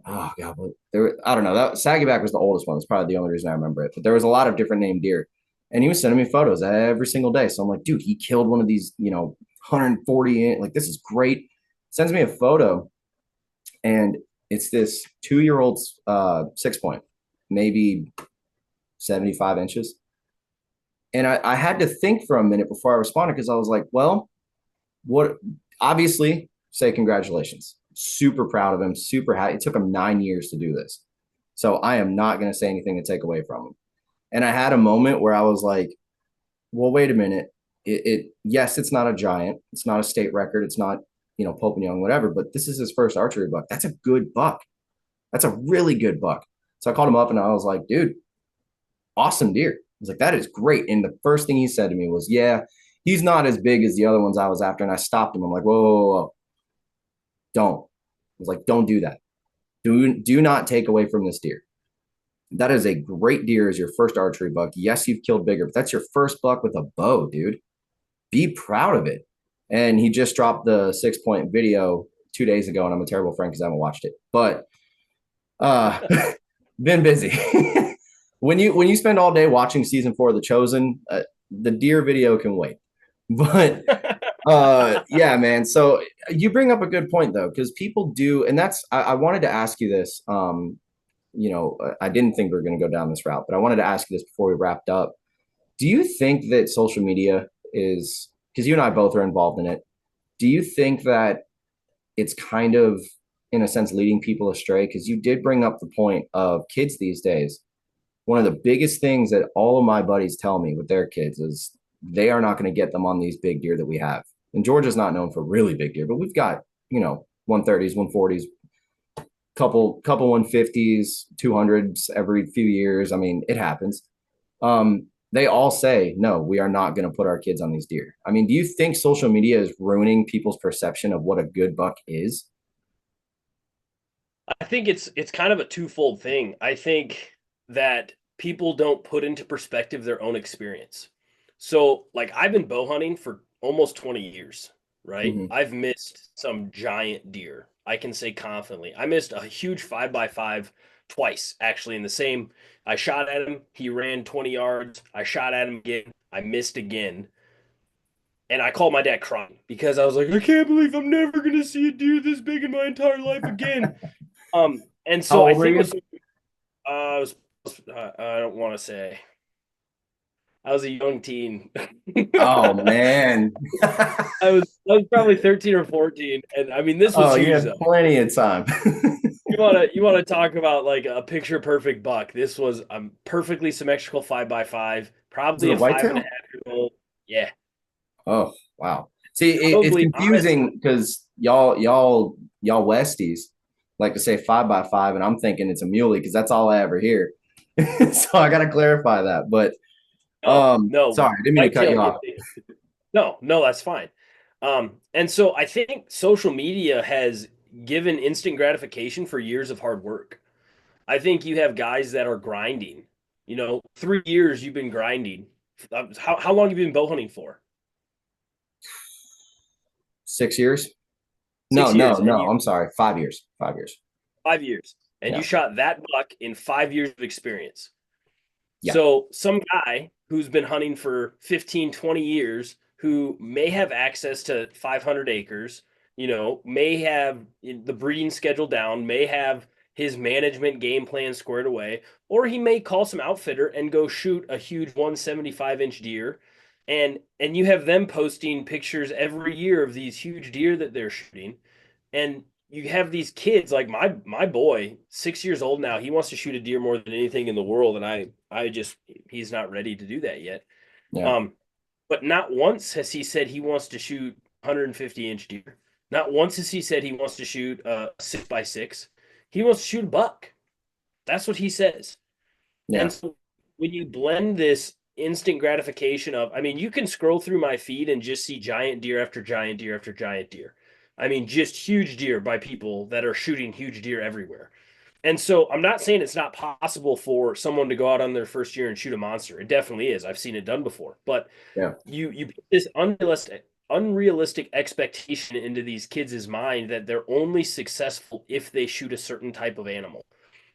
oh god, I don't know. That saggyback was the oldest one. That's probably the only reason I remember it. But there was a lot of different named deer, and he was sending me photos every single day. So I'm like, dude, he killed one of these, 140. Like this is great. Sends me a photo, and it's this 2-year-old 6 point, maybe 75 inches. And I had to think for a minute before I responded because I was like, well, what? Obviously, say congratulations. Super proud of him. Super happy. It took him 9 years to do this. So I am not going to say anything to take away from him. And I had a moment where I was like, well, wait a minute. Yes, it's not a giant. It's not a state record. It's not, Pope and Young, whatever, but this is his first archery buck. That's a good buck. That's a really good buck. So I called him up and I was like, dude, awesome deer. I was like, that is great. And the first thing he said to me was, yeah, he's not as big as the other ones I was after. And I stopped him. I'm like, whoa, whoa, whoa, whoa. Don't. I was like, don't do that. Do not take away from this deer. That is a great deer as your first archery buck. Yes, you've killed bigger, but that's your first buck with a bow, dude. Be proud of it. And he just dropped the 6-point video 2 days ago, and I'm a terrible friend because I haven't watched it. But been busy. when you spend all day watching season 4 of The Chosen, the deer video can wait. But yeah, man. So you bring up a good point though, because people do, and that's I wanted to ask you this. I didn't think we were going to go down this route, but I wanted to ask you this before we wrapped up. Do you think that social media is, because you and I both are involved in it, do you think that it's kind of, in a sense, leading people astray? Because you did bring up the point of kids these days. One of the biggest things that all of my buddies tell me with their kids is they are not going to get them on these big deer that we have. And Georgia's not known for really big deer, but we've got, 130s, 140s, couple 150s, 200s every few years. I mean, it happens. They all say, no, we are not going to put our kids on these deer. I mean, do you think social media is ruining people's perception of what a good buck is? I think it's kind of a twofold thing. I think that people don't put into perspective their own experience. So, like, I've been bow hunting for almost 20 years, right? Mm-hmm. I've missed some giant deer. I can say confidently. I missed a huge 5x5 twice, actually, in the same. I shot at him. He ran 20 yards. I shot at him again. I missed again. And I called my dad crying because I was like, I can't believe I'm never going to see a deer this big in my entire life again. And How so I old were think you? I was, I don't want to say. I was a young teen. Oh man. I was probably 13 or 14, and I mean this was Oh, you huge had though. plenty of time. You wanna talk about like a picture perfect buck? This was a perfectly symmetrical 5x5, Is it probably a a five and a whitetail? half year old. Yeah, Oh, wow. See, it's probably confusing because y'all Westies like to say 5x5, and I'm thinking it's a muley because that's all I ever hear. So I got to clarify that. But no, sorry, I didn't mean to cut whitetail you off. Muley. No, that's fine. And so I think social media has given instant gratification for years of hard work. I think you have guys that are grinding. 3 years you've been grinding. How long have you been bow hunting for? 6 years? No, Six no, years, and no. you I'm sorry. 5 years. 5 years. 5 years, and you Yeah. shot that buck in 5 years of experience. Yeah. So some guy who's been hunting for 15, 20 years, who may have access to 500 acres, may have the breeding schedule down, may have his management game plan squared away, or he may call some outfitter and go shoot a huge 175-inch deer. And you have them posting pictures every year of these huge deer that they're shooting. And you have these kids like my boy, 6 years old now. He wants to shoot a deer more than anything in the world, and I just he's not ready to do that yet. Yeah. Um, but not once has he said he wants to shoot 150-inch deer. Not once has he said he wants to shoot a 6x6. He wants to shoot a buck. That's what he says. Yeah. And so when you blend this instant gratification of, I mean, you can scroll through my feed and just see giant deer after giant deer after giant deer. I mean, just huge deer by people that are shooting huge deer everywhere. And so I'm not saying it's not possible for someone to go out on their first year and shoot a monster. It definitely is. I've seen it done before. But Yeah. you put this unrealistic expectation into these kids' mind that they're only successful if they shoot a certain type of animal,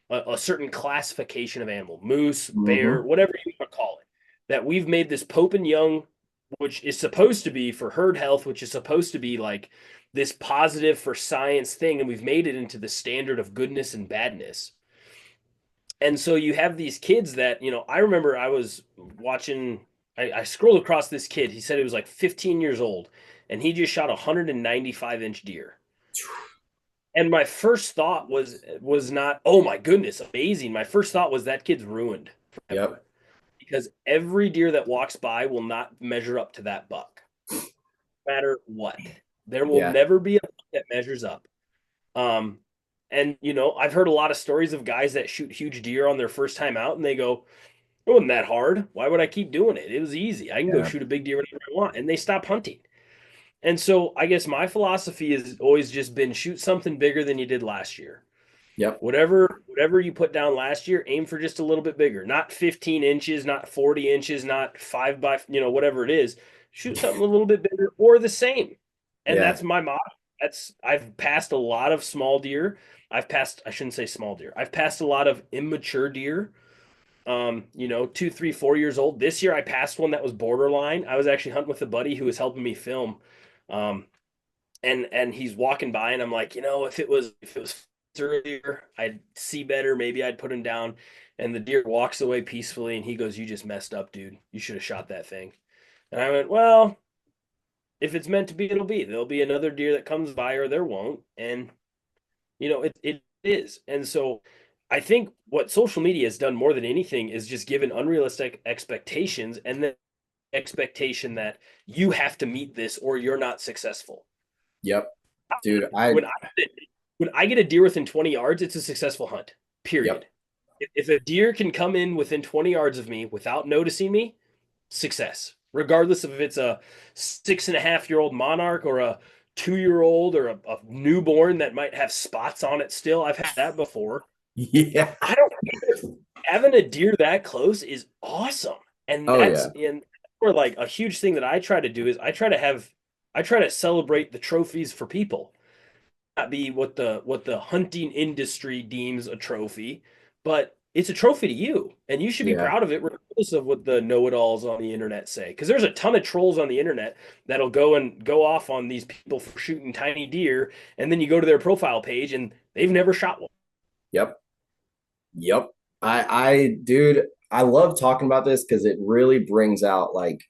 a certain classification of animal, moose, bear, Mm-hmm. whatever you want to call it. That we've made this Pope and Young, which is supposed to be for herd health, which is supposed to be like this positive for science thing, and we've made it into the standard of goodness and badness. And so you have these kids that, I remember I was watching, I scrolled across this kid. He said he was like 15 years old, and he just shot a 195-inch deer. And my first thought was not, oh my goodness, amazing. My first thought was that kid's ruined forever. Yep. Because every deer that walks by will not measure up to that buck, no matter what. There will Yeah. never be a buck that measures up. And I've heard a lot of stories of guys that shoot huge deer on their first time out, and they go, It wasn't that hard. Why would I keep doing it? It was easy. I can go Yeah. shoot a big deer whenever I want. And they stopped hunting. And so I guess my philosophy has always just been shoot something bigger than you did last year. Yep. Whatever you put down last year, aim for just a little bit bigger. Not 15 inches, not 40 inches, not 5 by, whatever it is. Shoot something a little bit bigger or the same. And Yeah. that's my motto. I've passed a lot of small deer. I shouldn't say small deer. I've passed a lot of immature deer. 2, 3, 4 years old. This year I passed one that was borderline. I was actually hunting with a buddy who was helping me film. Um, and he's walking by and I'm like, if it was earlier, I'd see better. Maybe I'd put him down. And the deer walks away peacefully and he goes, "You just messed up, dude. You should have shot that thing." And I went, "Well, if it's meant to be, it'll be. There'll be another deer that comes by or there won't." And it is. And so I think what social media has done more than anything is just given unrealistic expectations and the expectation that you have to meet this or you're not successful. Yep. Dude, When I get a deer within 20 yards, it's a successful hunt, period. Yep. If a deer can come in within 20 yards of me without noticing me, success. Regardless of if it's a 6.5-year-old monarch or a 2-year-old or a newborn that might have spots on it still. I've had that before. Yeah. I don't having a deer that close is awesome. And or like a huge thing that I try to do is I try to celebrate the trophies for people. Not be what the hunting industry deems a trophy, but it's a trophy to you, and you should be proud of it, regardless of what the know-it-alls on the internet say. Because there's a ton of trolls on the internet that'll go off on these people for shooting tiny deer, and then you go to their profile page and they've never shot one. Yep. Dude, I love talking about this because it really brings out like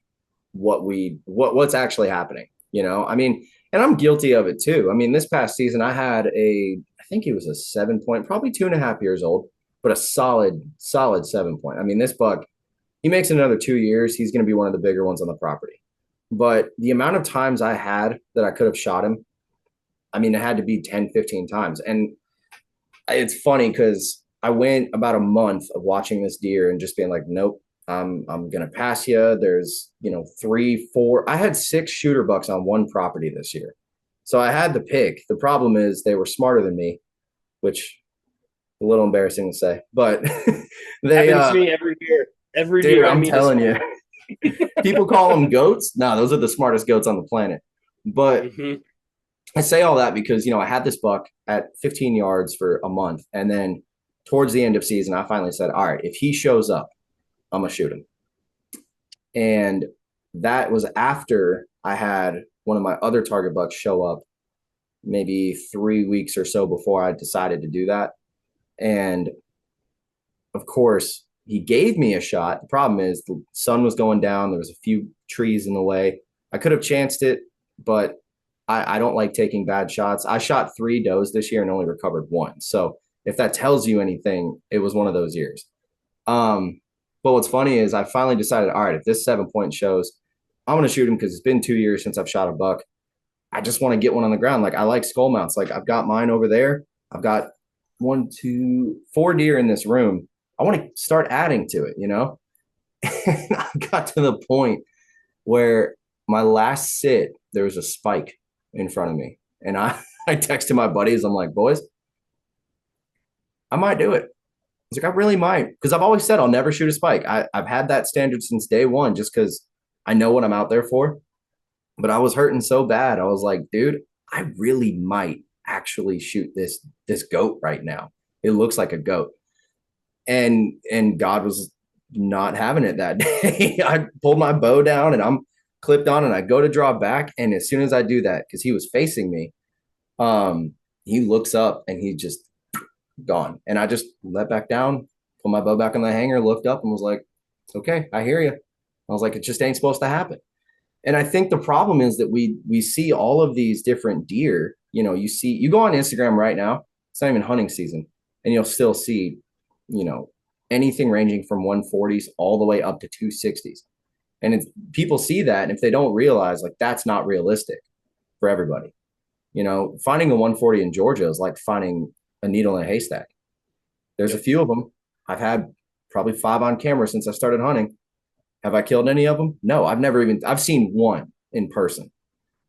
what's actually happening. I mean, and I'm guilty of it too. I mean, this past season I had I think he was a 7-point, probably 2.5 years old, but a solid 7-point. I mean, this buck, he makes another 2 years, he's going to be one of the bigger ones on the property. But the amount of times I had that I could have shot him, I mean, it had to be 10, 15 times. And it's funny because I went about a month of watching this deer and just being like, nope, I'm going to pass you. There's, 3, 4, I had 6 shooter bucks on one property this year. So I had to pick. The problem is they were smarter than me, which a little embarrassing to say, but they happens to me every year. Every dude, year I'm telling you, people call them goats. No, those are the smartest goats on the planet. But I say all that because, I had this buck at 15 yards for a month. And then towards the end of season, I finally said, all right, if he shows up, I'm going to shoot him. And that was after I had one of my other target bucks show up maybe 3 weeks or so before I decided to do that. And of course, he gave me a shot. The problem is the sun was going down. There was a few trees in the way. I could have chanced it, but I don't like taking bad shots. I shot 3 does this year and only recovered 1. So if that tells you anything, it was one of those years. But what's funny is I finally decided, all right, if this 7-point shows, I'm going to shoot him because it's been 2 years since I've shot a buck. I just want to get one on the ground. Like I like skull mounts. Like I've got mine over there. I've got 1, 2, 4 deer in this room. I want to start adding to it, And I got to the point where my last sit, there was a spike in front of me. And I texted my buddies. I'm like, boys, I might do it. I was like, I really might. Because I've always said I'll never shoot a spike. I've had that standard since day one just because I know what I'm out there for. But I was hurting so bad. I was like, dude, I really might actually shoot this goat right now. It looks like a goat. And God was not having it that day. I pulled my bow down and I'm clipped on and I go to draw back. And as soon as I do that, because he was facing me, he looks up and he just gone. And I just let back down, put my bow back on the hanger, looked up and was like, okay, I hear you. I was like, it just ain't supposed to happen. And I think the problem is that we see all of these different deer. You go on Instagram right now, it's not even hunting season, and you'll still see, anything ranging from 140s all the way up to 260s. And people see that, and if they don't realize, like, that's not realistic for everybody. Finding a 140 in Georgia is like finding a needle in a haystack. There's a few of them. I've had probably 5 on camera since I started hunting. Have I killed any of them? No, I've seen one in person.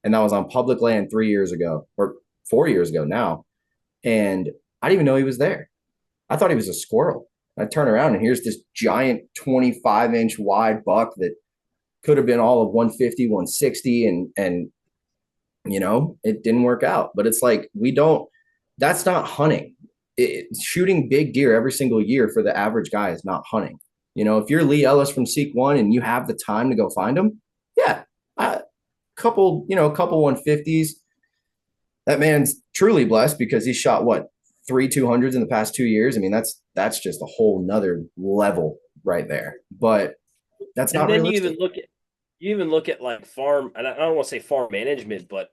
And that was on public land 3 years ago or 4 years ago now. And I didn't even know he was there. I thought he was a squirrel. I turn around and here's this giant 25-inch wide buck that could have been all of 150, 160. And, it didn't work out. But it's like, that's not hunting. Shooting big deer every single year for the average guy is not hunting. If you're Lee Ellis from Seek One and you have the time to go find them, yeah, a couple 150s. That man's truly blessed because he shot what 3 200s in the past 2 years. I mean, that's just a whole nother level right there. But that's not realistic. You even look at like farm, and I don't want to say farm management, but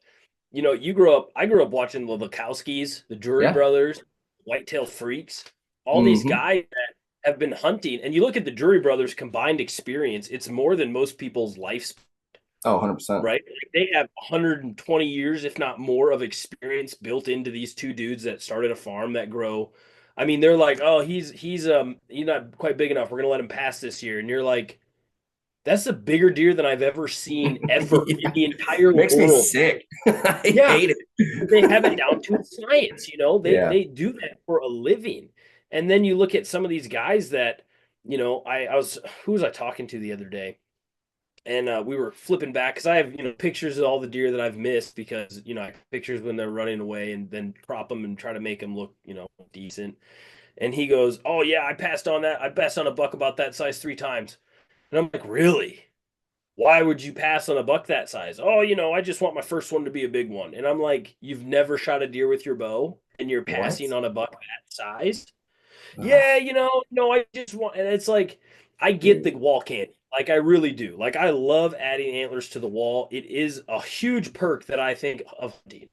I grew up watching the Lukowskis, the Drury brothers, Whitetail Freaks, all these guys that have been hunting. And you look at the Drury brothers' combined experience, it's more than most people's lifespan. Oh, 100%. Right? They have 120 years, if not more, of experience built into these two dudes that started a farm that grow. I mean, they're like, oh, he's not quite big enough. We're gonna let him pass this year. And you're like, that's a bigger deer than I've ever seen ever in the entire Makes world. Me sick. I hate it. They have it down to a science, They do that for a living. And then you look at some of these guys that, who was I talking to the other day? And we were flipping back because I have, pictures of all the deer that I've missed because, I have pictures when they're running away and then crop them and try to make them look, decent. And he goes, oh yeah, I passed on a buck about that size 3 times. And I'm like, really? Why would you pass on a buck that size? Oh, I just want my first one to be a big one. And I'm like, you've never shot a deer with your bow and you're passing on a buck that size? Yeah, no, I just want, and it's like, I get the wall candy. Like, I really do. Like, I love adding antlers to the wall. It is a huge perk that I think of hunting.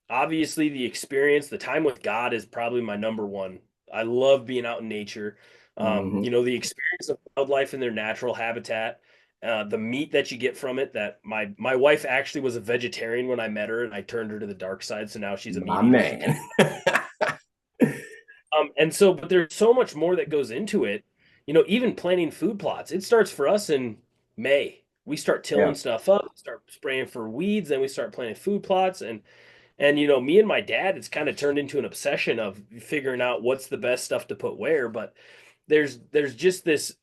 Obviously, the experience, the time with God is probably my number one. I love being out in nature. The experience of wildlife in their natural habitat, the meat that you get from it. That my wife actually was a vegetarian when I met her, and I turned her to the dark side, so now she's a meat man. But there's so much more that goes into it. Even planting food plots. It starts for us in May. We start tilling stuff up, start spraying for weeds, then we start planting food plots, and me and my dad, it's kind of turned into an obsession of figuring out what's the best stuff to put where. But there's just this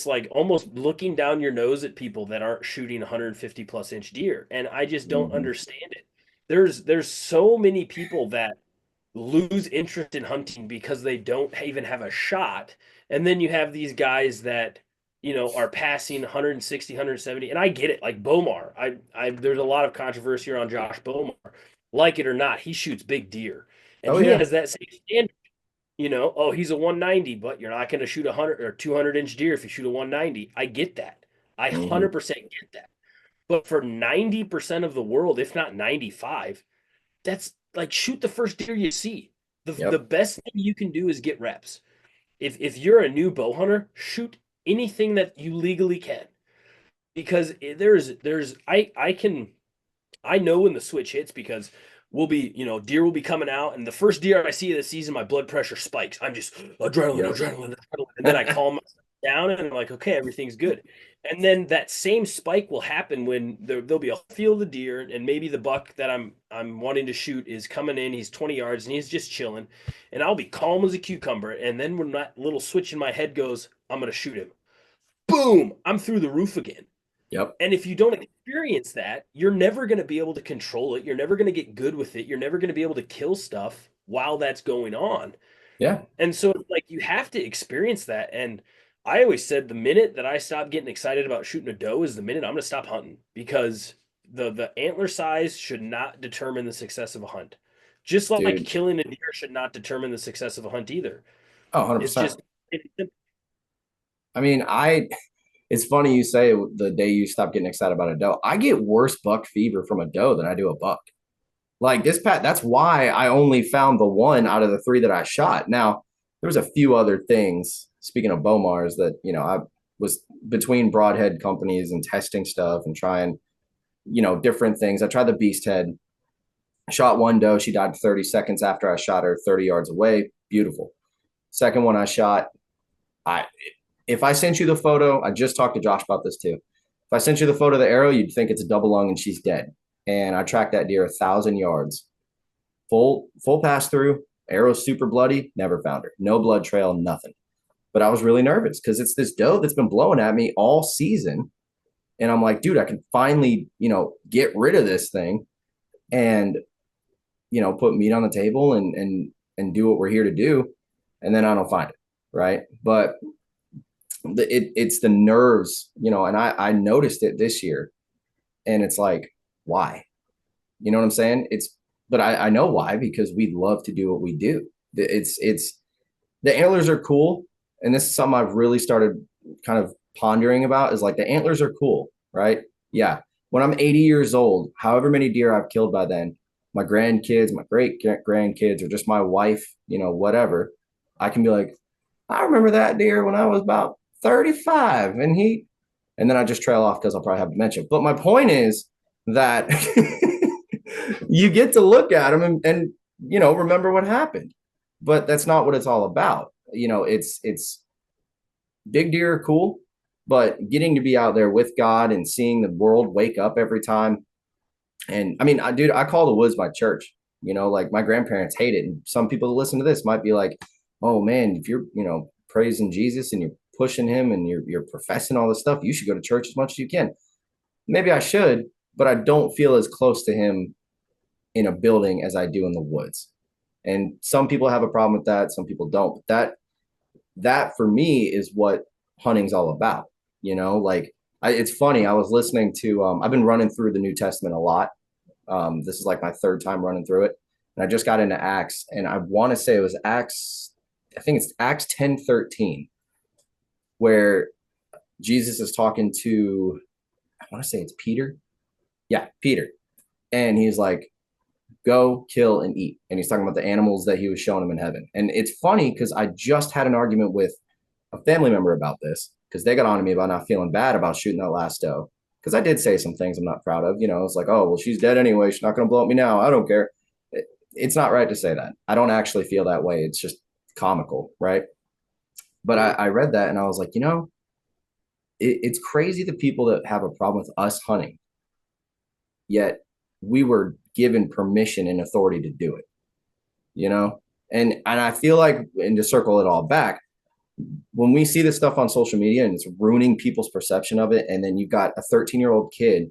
like almost looking down your nose at people that aren't shooting 150 plus inch deer, and I just don't understand it. There's so many people that lose interest in hunting because they don't even have a shot, and then you have these guys that are passing 160 170, and I get it. Like Bomar, I there's a lot of controversy around Josh Bomar. Like it or not, he shoots big deer, and he has that same standard. He's a 190, but you're not going to shoot 100 or 200 inch deer if you shoot a 190. I get that. I 100% get that. But for 90% of the world, if not 95, that's like shoot the first deer you see. The best thing you can do is get reps. If you're a new bow hunter, shoot anything that you legally can, because I know when the switch hits, because deer will be coming out, and the first deer I see of the season, my blood pressure spikes. I'm just adrenaline, and then I calm myself down, and I'm like, okay, everything's good. And then that same spike will happen when there'll be a field of deer, and maybe the buck that I'm wanting to shoot is coming in. He's 20 yards, and he's just chilling, and I'll be calm as a cucumber. And then when that little switch in my head goes, I'm gonna shoot him. Boom! I'm through the roof again. Yep. And if you don't experience that, you're never going to be able to control it. You're never going to get good with it. You're never going to be able to kill stuff while that's going on. Yeah. And so, like, you have to experience that. And I always said the minute that I stop getting excited about shooting a doe is the minute I'm going to stop hunting, because the antler size should not determine the success of a hunt. Just like killing a deer should not determine the success of a hunt either. Oh, 100%. I mean, it's funny you say the day you stop getting excited about a doe. I get worse buck fever from a doe than I do a buck. Like that's why I only found the one out of the 3 that I shot. Now, there was a few other things, speaking of Bomars, that, I was between broadhead companies and testing stuff and trying, different things. I tried the beast head, shot one doe. She died 30 seconds after I shot her 30 yards away. Beautiful. Second one I shot, I if I sent you the photo, I just talked to Josh about this too. If I sent you the photo of the arrow, you'd think it's a double lung and she's dead. And I tracked that deer 1,000 yards, full pass through, arrow super bloody, never found her. No blood trail, nothing. But I was really nervous because it's this doe that's been blowing at me all season. And I'm like, dude, I can finally, get rid of this thing and, put meat on the table and do what we're here to do. And then I don't find it. Right. But it's the nerves, and I noticed it this year, and it's like, why? You know what I'm saying? But I know why, because we love to do what we do. It's the antlers are cool. And this is something I've really started kind of pondering about, is like, the antlers are cool, right? Yeah. When I'm 80 years old, however many deer I've killed by then, my grandkids, my great grandkids, or just my wife, whatever, I can be like, I remember that deer when I was about 35 and then I just trail off because I'll probably have dementia. But my point is that you get to look at them and remember what happened. But that's not what it's all about. It's big deer are cool, but getting to be out there with God and seeing the world wake up every time. And I mean, I call the woods my church. Like, my grandparents hate it. And some people that listen to this might be like, oh man, if you're, praising Jesus and you're pushing him and you're professing all this stuff, you should go to church as much as you can. Maybe I should, but I don't feel as close to him in a building as I do in the woods. And some people have a problem with that. Some people don't. But that for me is what hunting's all about. Like, it's funny. I was listening to, I've been running through the New Testament a lot. This is like my third time running through it. And I just got into Acts, and I want to say it was Acts, I think it's Acts 10:13, where Jesus is talking to, I want to say it's Peter. Yeah, Peter. And he's like, go kill and eat. And he's talking about the animals that he was showing him in heaven. And it's funny because I just had an argument with a family member about this, because they got on to me about not feeling bad about shooting that last doe. Because I did say some things I'm not proud of. It's like, oh, well, she's dead anyway. She's not going to blow up me now. I don't care. It's not right to say that. I don't actually feel that way. It's just comical, right? But I read that and I was like, it's crazy the people that have a problem with us hunting, yet we were given permission and authority to do it, and I feel like, and to circle it all back, when we see this stuff on social media and it's ruining people's perception of it, and then you've got a 13-year-old kid,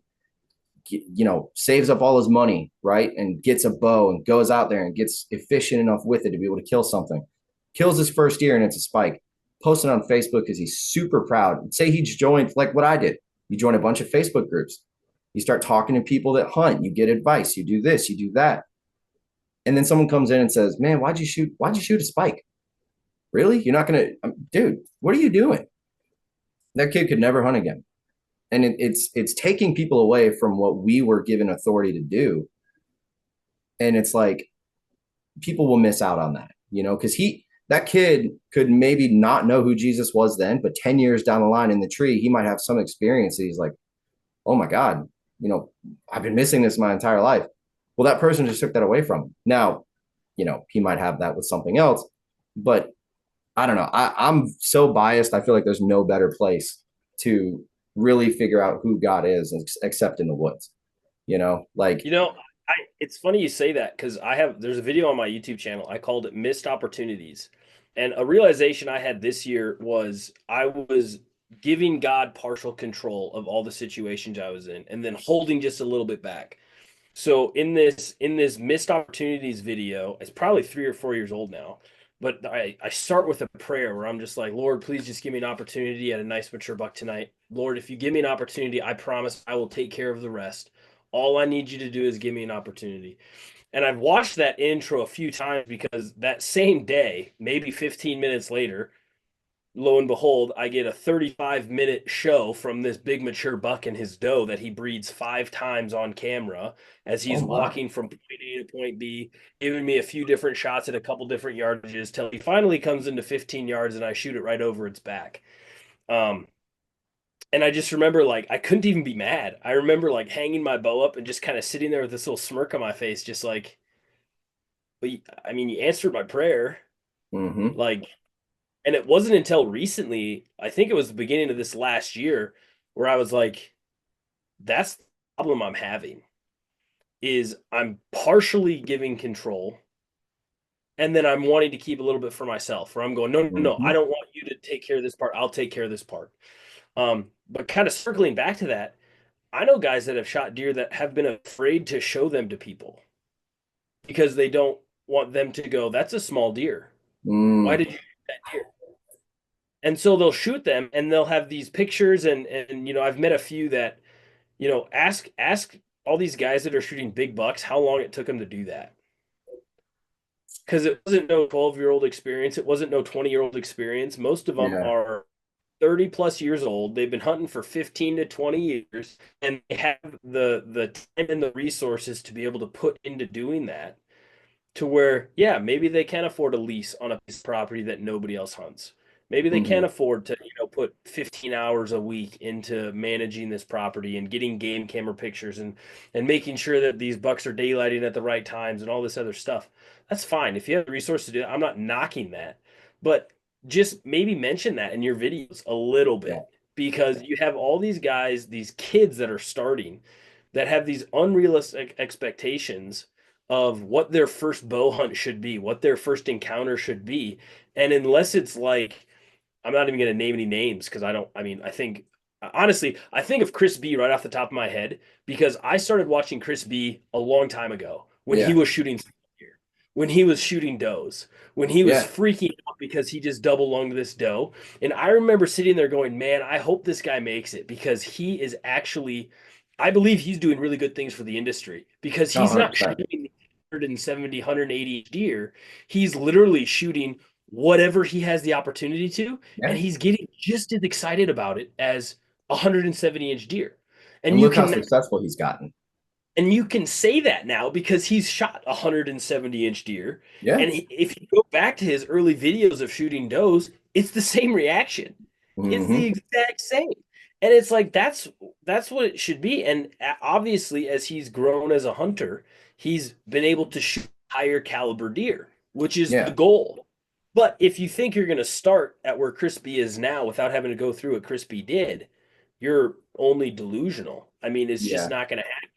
saves up all his money, right, and gets a bow and goes out there and gets efficient enough with it to be able to kill something, kills his first deer and it's a spike, post it on Facebook because he's super proud. Say he's joined, like what I did. You join a bunch of Facebook groups. You start talking to people that hunt. You get advice. You do this. You do that. And then someone comes in and says, "Man, why'd you shoot a spike? Really? You're not gonna, dude? What are you doing?" That kid could never hunt again. And it's taking people away from what we were given authority to do. And it's like, people will miss out on that, because that kid could maybe not know who Jesus was then, but 10 years down the line in the tree, he might have some experience that he's like, oh my God, I've been missing this my entire life. Well, that person just took that away from him. Now, he might have that with something else, but I don't know. I'm so biased. I feel like there's no better place to really figure out who God is except in the woods, like, it's funny you say that, because there's a video on my YouTube channel. I called it Missed Opportunities. And a realization I had this year was I was giving God partial control of all the situations I was in, and then holding just a little bit back. So in this Missed Opportunities video, it's probably 3 or 4 years old now, but I start with a prayer where I'm just like, Lord, please just give me an opportunity at a nice mature buck tonight. Lord, if you give me an opportunity, I promise I will take care of the rest. All I need you to do is give me an opportunity. And I've watched that intro a few times, because that same day, maybe 15 minutes later, lo and behold, I get a 35-minute show from this big mature buck and his doe that he breeds 5 times on camera as he's walking from point A to point B, giving me a few different shots at a couple different yardages till he finally comes into 15 yards and I shoot it right over its back. And I just remember, like, I couldn't even be mad. I remember, like, hanging my bow up and just kind of sitting there with this little smirk on my face, just like, well, I mean, you answered my prayer. mm-hmm. Like, And it wasn't until recently, I think it was the beginning of this last year, where I was like, that's the problem I'm having is I'm partially giving control and then I'm wanting to keep a little bit for myself where I'm going, no, no, no, I Mhm. don't want you to take care of this part. I'll take care of this part. But kind of circling back to that, I know guys that have shot deer that have been afraid to show them to people because they don't want them to go, that's a small deer. Why Mm, did you shoot that deer? And so they'll shoot them and they'll have these pictures and I've met a few that, ask all these guys that are shooting big bucks how long it took them to do that. Because it wasn't no 12-year-old experience, it wasn't no 20-year-old experience. Most of them yeah. are 30 plus years old. They've been hunting for 15 to 20 years and they have the time and the resources to be able to put into doing that to where, yeah, maybe they can afford a lease on a piece of property that nobody else hunts. Maybe they Mhm. can't afford to, put 15 hours a week into managing this property and getting game camera pictures and making sure that these bucks are daylighting at the right times and all this other stuff. That's fine. If you have the resources to do it, I'm not knocking that. But just maybe mention that in your videos a little Yeah. bit because you have all these guys, these kids that are starting that have these unrealistic expectations of what their first bow hunt should be, what their first encounter should be. And unless it's like, I'm not even going to name any names because I think, honestly, I think of Chris B right off the top of my head because I started watching Chris B a long time ago when he Yeah. was shooting deer, when he was shooting does, when he was Yeah. freaking out because he just double lunged this doe. And I remember sitting there going, man, I hope this guy makes it because he is actually, I believe he's doing really good things for the industry because Oh, he's not 100%. shooting 170, 180 deer. He's literally shooting whatever he has the opportunity to, and Yeah. he's getting just as excited about it as a 170-inch deer. And And you look how can successful he's gotten. and you can say that now because he's shot a 170-inch deer. Yeah. And if you go back to his early videos of shooting does, it's the same reaction. It's the Hmm. exact same. And it's like that's what it should be. And obviously, as he's grown as a hunter, he's been able to shoot higher caliber deer, which is the Yeah. goal. But if you think you're going to start at where Crispy is now without having to go through what Crispy did, you're only delusional. I mean, it's just Yeah. not going to happen.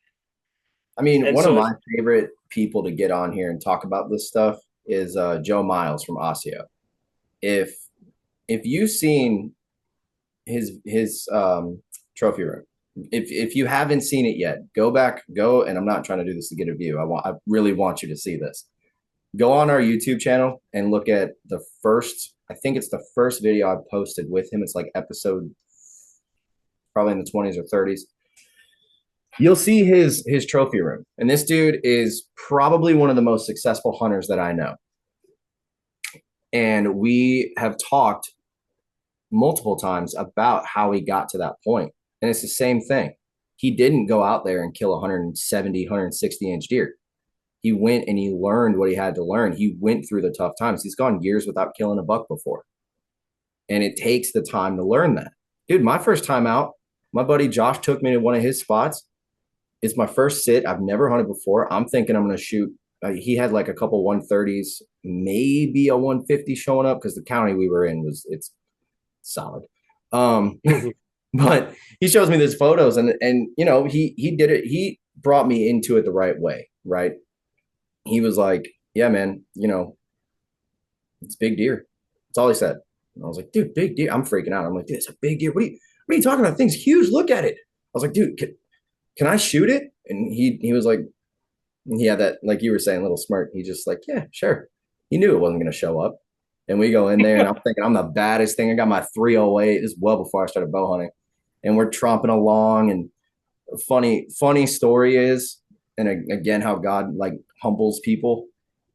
I mean, And one of so my favorite people to get on here and talk about this stuff is Joe Miles from Osseo. If if you've seen his trophy room, if you haven't seen it yet, go back, go, and I'm not trying to do this to get a view. I really want you to see this. Go on our YouTube channel and look at the first, I think it's the first video I posted with him. It's like episode probably in the 20s or 30s. You'll see his trophy room. And this dude is probably one of the most successful hunters that I know. And we have talked multiple times about how he got to that point. And it's the same thing. He didn't go out there and kill 170, 160-inch deer. He went and he learned what he had to learn. He went through the tough times. He's gone years without killing a buck before. And it takes the time to learn that. Dude, my first time out, my buddy Josh took me to one of his spots. It's my first sit. I've never hunted before. I'm thinking I'm going to shoot. He had like a couple 130s, maybe a 150 showing up because the county we were in it's solid. Um, but he shows me these photos and he did it. He brought me into it the right way, right? He was like, yeah, man, it's big deer. That's all he said. And I was like, dude, big deer. I'm freaking out. I'm like, dude, it's a big deer. What are you talking about? Thing's huge. Look at it. I was like, dude, can I shoot it? And he was like, he had that, like you were saying, little smirk. He just like, yeah, sure. He knew it wasn't going to show up. And we go in there and I'm thinking I'm the baddest thing. I got my 308. This is well before I started bow hunting. And we're tromping along. And funny story is, and again, how God like humbles people.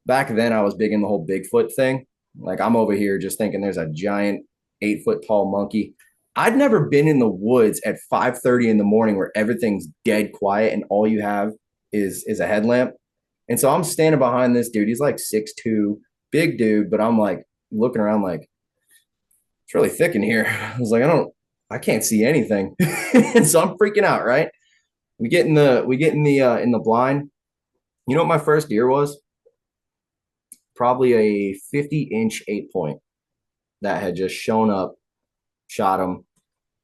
Back then I was big in the whole Bigfoot thing. Like I'm over here just thinking there's a giant 8 foot tall monkey. I'd never been in the woods at 5:30 in the morning where everything's dead quiet and all you have is a headlamp. And so I'm standing behind this dude. He's like 6'2", big dude, but I'm like looking around like it's really thick in here. I was like, I can't see anything. And so I'm freaking out, right? We get in the blind. You know what my first deer was? Probably a 50-inch 8 point. that had just shown up, shot him.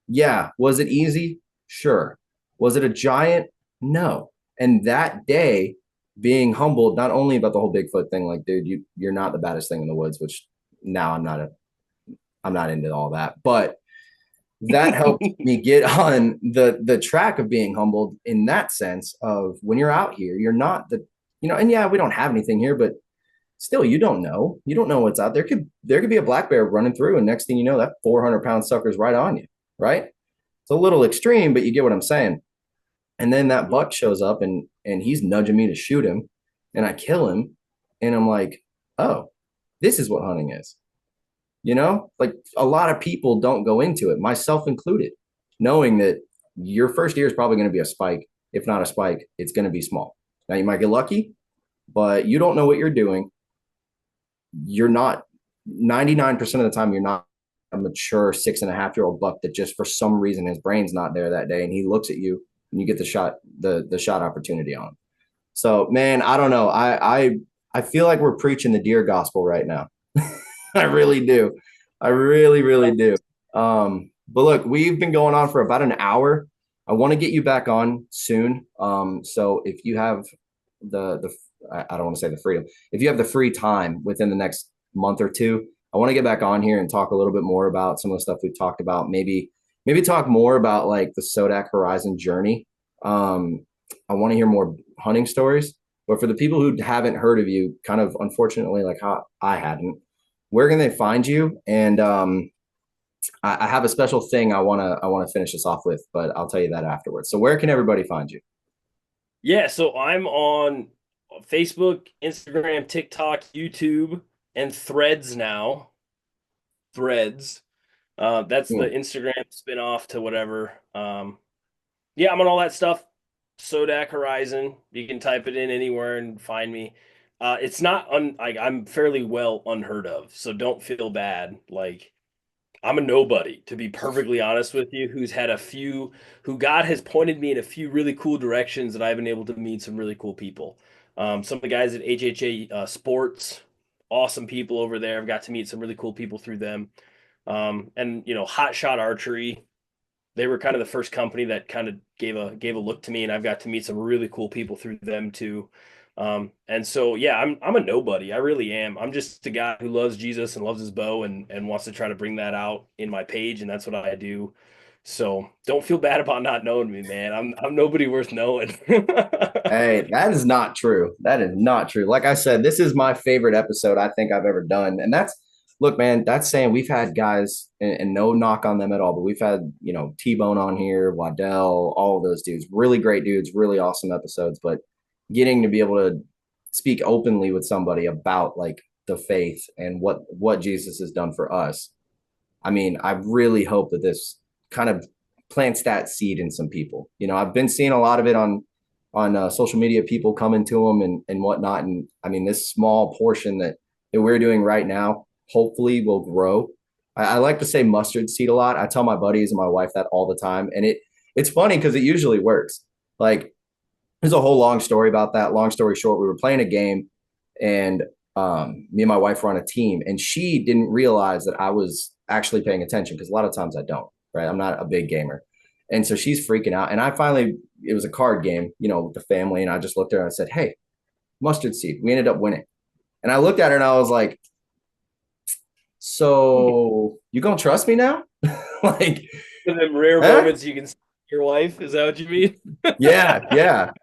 Yeah. Was it easy? Sure. Was it a giant? No. And that day, being humbled not only about the whole Bigfoot thing, like, dude, you're not the baddest thing in the woods, which now I'm not into all that, but that helped me get on the track of being humbled in that sense of when you're out here, you're not the, and yeah, we don't have anything here, but still, you don't know what's out there. There could be a black bear running through, and next thing you know, that 400-pound sucker's right on you, right? It's a little extreme, but you get what I'm saying. And then that buck shows up, and he's nudging me to shoot him, and I kill him, and I'm like, oh, this is what hunting is. Like a lot of people don't go into it, myself included, knowing that your first year is probably going to be a spike. If not a spike, it's going to be small. Now you might get lucky, but you don't know what you're doing. You're not 99% of the time, you're not a mature 6.5-year-old buck that just for some reason his brain's not there that day, and he looks at you and you get the shot opportunity on him. So man, I don't know. I feel like we're preaching the deer gospel right now. I really do. I really, really do. But look, we've been going on for about an hour. I want to get you back on soon. So if you have I don't want to say the freedom, if you have the free time within the next month or two, I want to get back on here and talk a little bit more about some of the stuff we've talked about. Maybe talk more about like the SODAK Horizon journey. I want to hear more hunting stories. But for the people who haven't heard of you, kind of unfortunately, like how I hadn't, where can they find you? And I have a special thing I wanna finish this off with, but I'll tell you that afterwards. So where can everybody find you? Yeah, so I'm on Facebook, Instagram, TikTok, YouTube, and Threads now. Threads. That's the Instagram spinoff to whatever. Yeah, I'm on all that stuff. SODAK Horizon. You can type it in anywhere and find me. It's not like I'm fairly well unheard of, so don't feel bad. Like I'm a nobody, to be perfectly honest with you, who God has pointed me in a few really cool directions that I've been able to meet some really cool people. Some of the guys at HHA Sports, awesome people over there. I've got to meet some really cool people through them. And Hot Shot Archery, they were kind of the first company that kind of gave a look to me, and I've got to meet some really cool people through them too. And so yeah, I'm a nobody. I really am. I'm just a guy who loves Jesus and loves his bow and wants to try to bring that out in my page, and that's what I do. So don't feel bad about not knowing me, man. I'm nobody worth knowing. Hey, that is not true. That is not true. Like I said, this is my favorite episode I think I've ever done. And look, man, that's saying we've had guys, and no knock on them at all, but we've had, T-Bone on here, Waddell, all of those dudes, really great dudes, really awesome episodes. But getting to be able to speak openly with somebody about like the faith and what Jesus has done for us. I mean, I really hope that this kind of plants that seed in some people. I've been seeing a lot of it on social media, people coming to them and whatnot. And I mean, this small portion that we're doing right now, hopefully will grow. I like to say mustard seed a lot. I tell my buddies and my wife that all the time. And it's funny because it usually works. Like there's a whole long story about that. Long story short, we were playing a game and me and my wife were on a team, and she didn't realize that I was actually paying attention because a lot of times I don't, right? I'm not a big gamer. And so she's freaking out. And it was a card game, with the family. And I just looked at her and I said, hey, mustard seed. We ended up winning. And I looked at her and I was like, so you gonna trust me now? Like in them rare moments you can see your wife, is that what you mean? Yeah.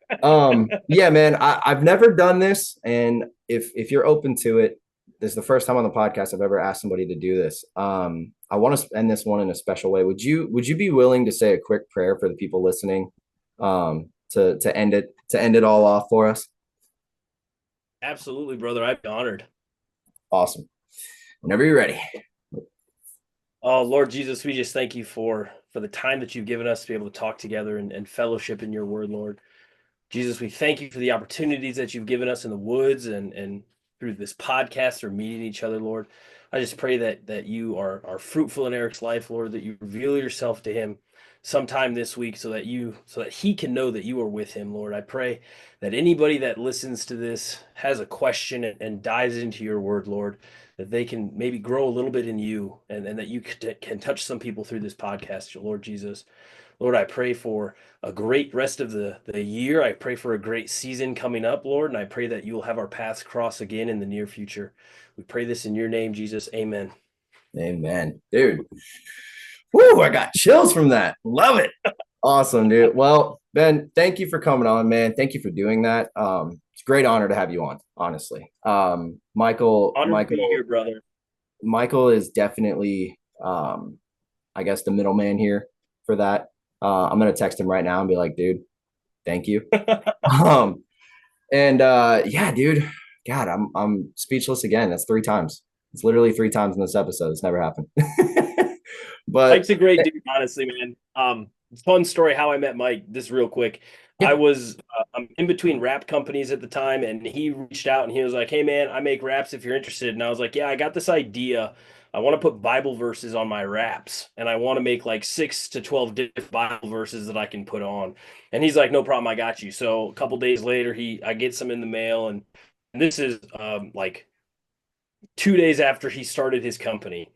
Yeah, man, I've never done this. And if you're open to it, this is the first time on the podcast I've ever asked somebody to do this. I want to end this one in a special way. Would you be willing to say a quick prayer for the people listening, to end it all off for us? Absolutely, brother. I'd be honored. Awesome. Whenever you're ready. Oh, Lord Jesus, we just thank you for the time that you've given us to be able to talk together and fellowship in your word, Lord. Jesus, we thank you for the opportunities that you've given us in the woods and through this podcast or meeting each other, Lord. I just pray that you are fruitful in Eric's life, Lord, that you reveal yourself to him, sometime this week so that he can know that you are with him, Lord. I pray that anybody that listens to this has a question and dives into your word, Lord, that they can maybe grow a little bit in you, and that you can touch some people through this podcast, Lord Jesus. Lord, I pray for a great rest of the year. I pray for a great season coming up, Lord, and I pray that you will have our paths cross again in the near future. We pray this in your name, Jesus. Amen. Amen. Dude. Woo, I got chills from that. Love it. Awesome, dude. Well, Ben, thank you for coming on, man. Thank you for doing that. It's a great honor to have you on, honestly. Michael, Honored to be here, brother. Michael is definitely, I guess, the middleman here for that. I'm gonna text him right now and be like, dude, thank you. Yeah, dude, God, I'm speechless again. That's 3 times. It's literally 3 times in this episode. It's never happened. But Mike's a great dude, honestly, man. Fun story how I met Mike. This real quick. Yeah. I'm in between wrap companies at the time, and he reached out and he was like, "Hey, man, I make wraps if you're interested." And I was like, "Yeah, I got this idea. I want to put Bible verses on my wraps, and I want to make like 6 to 12 different Bible verses that I can put on." And he's like, "No problem, I got you." So a couple days later, I get some in the mail, and this is like 2 days after he started his company.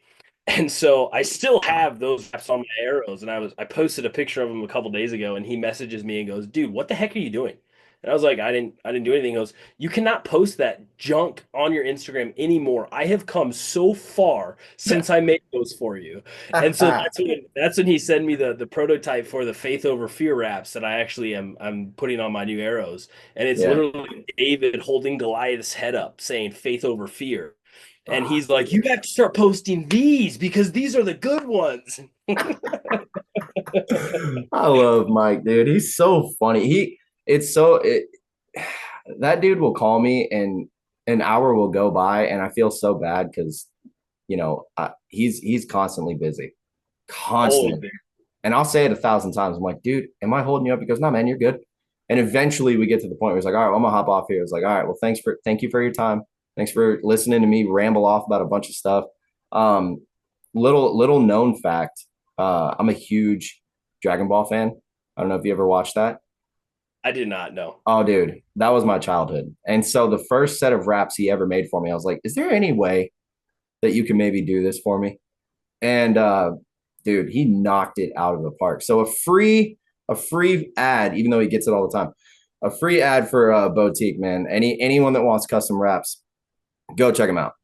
And so I still have those wraps on my arrows. And I posted a picture of him a couple days ago, and he messages me and goes, "Dude, what the heck are you doing?" And I was like, I didn't do anything." He goes, "You cannot post that junk on your Instagram anymore. I have come so far since I made those for you." And so that's when he sent me the prototype for the Faith Over Fear wraps that I'm putting on my new arrows. And it's literally David holding Goliath's head up saying Faith Over Fear. And he's like, "You have to start posting these because these are the good ones." I love Mike, dude. He's so funny. That dude will call me and an hour will go by and I feel so bad because he's constantly busy. Constantly. And I'll say it 1,000 times. I'm like, "Dude, am I holding you up?" He goes, "No, man, you're good." And eventually we get to the point where he's like, "All right, well, I'm gonna hop off here." It's like, "All right, well, thank you for your time. Thanks for listening to me ramble off about a bunch of stuff." Little known fact, I'm a huge Dragon Ball fan. I don't know if you ever watched that. I did not know. Oh, dude, that was my childhood. And so the first set of wraps he ever made for me, I was like, "Is there any way that you can maybe do this for me?" And dude, he knocked it out of the park. So a free ad, even though he gets it all the time, a free ad for Bowtique, man. Anyone that wants custom wraps, go check them out.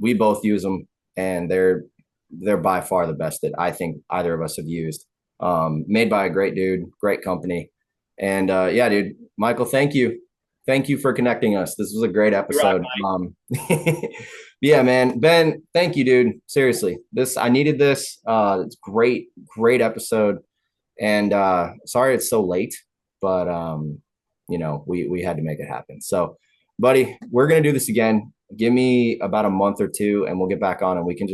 We both use them, and they're by far the best that I think either of us have used. Made by a great dude, great company. And yeah, dude, Michael, thank you for connecting us. This was a great episode. Yeah, man. Ben, thank you, dude. Seriously, I needed this. It's great episode. And sorry it's so late, but we had to make it happen. So, buddy, we're gonna do this again. Give me about a month or 2 and we'll get back on and we can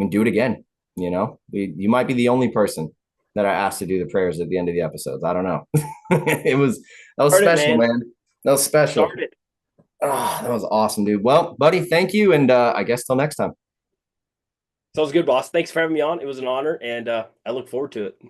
do it again. You might be the only person that I asked to do the prayers at the end of the episodes. I don't know. That was special, man. That was special. Oh, that was awesome, dude. Well, buddy, thank you. And I guess till next time. Sounds good, boss. Thanks for having me on. It was an honor, and I look forward to it.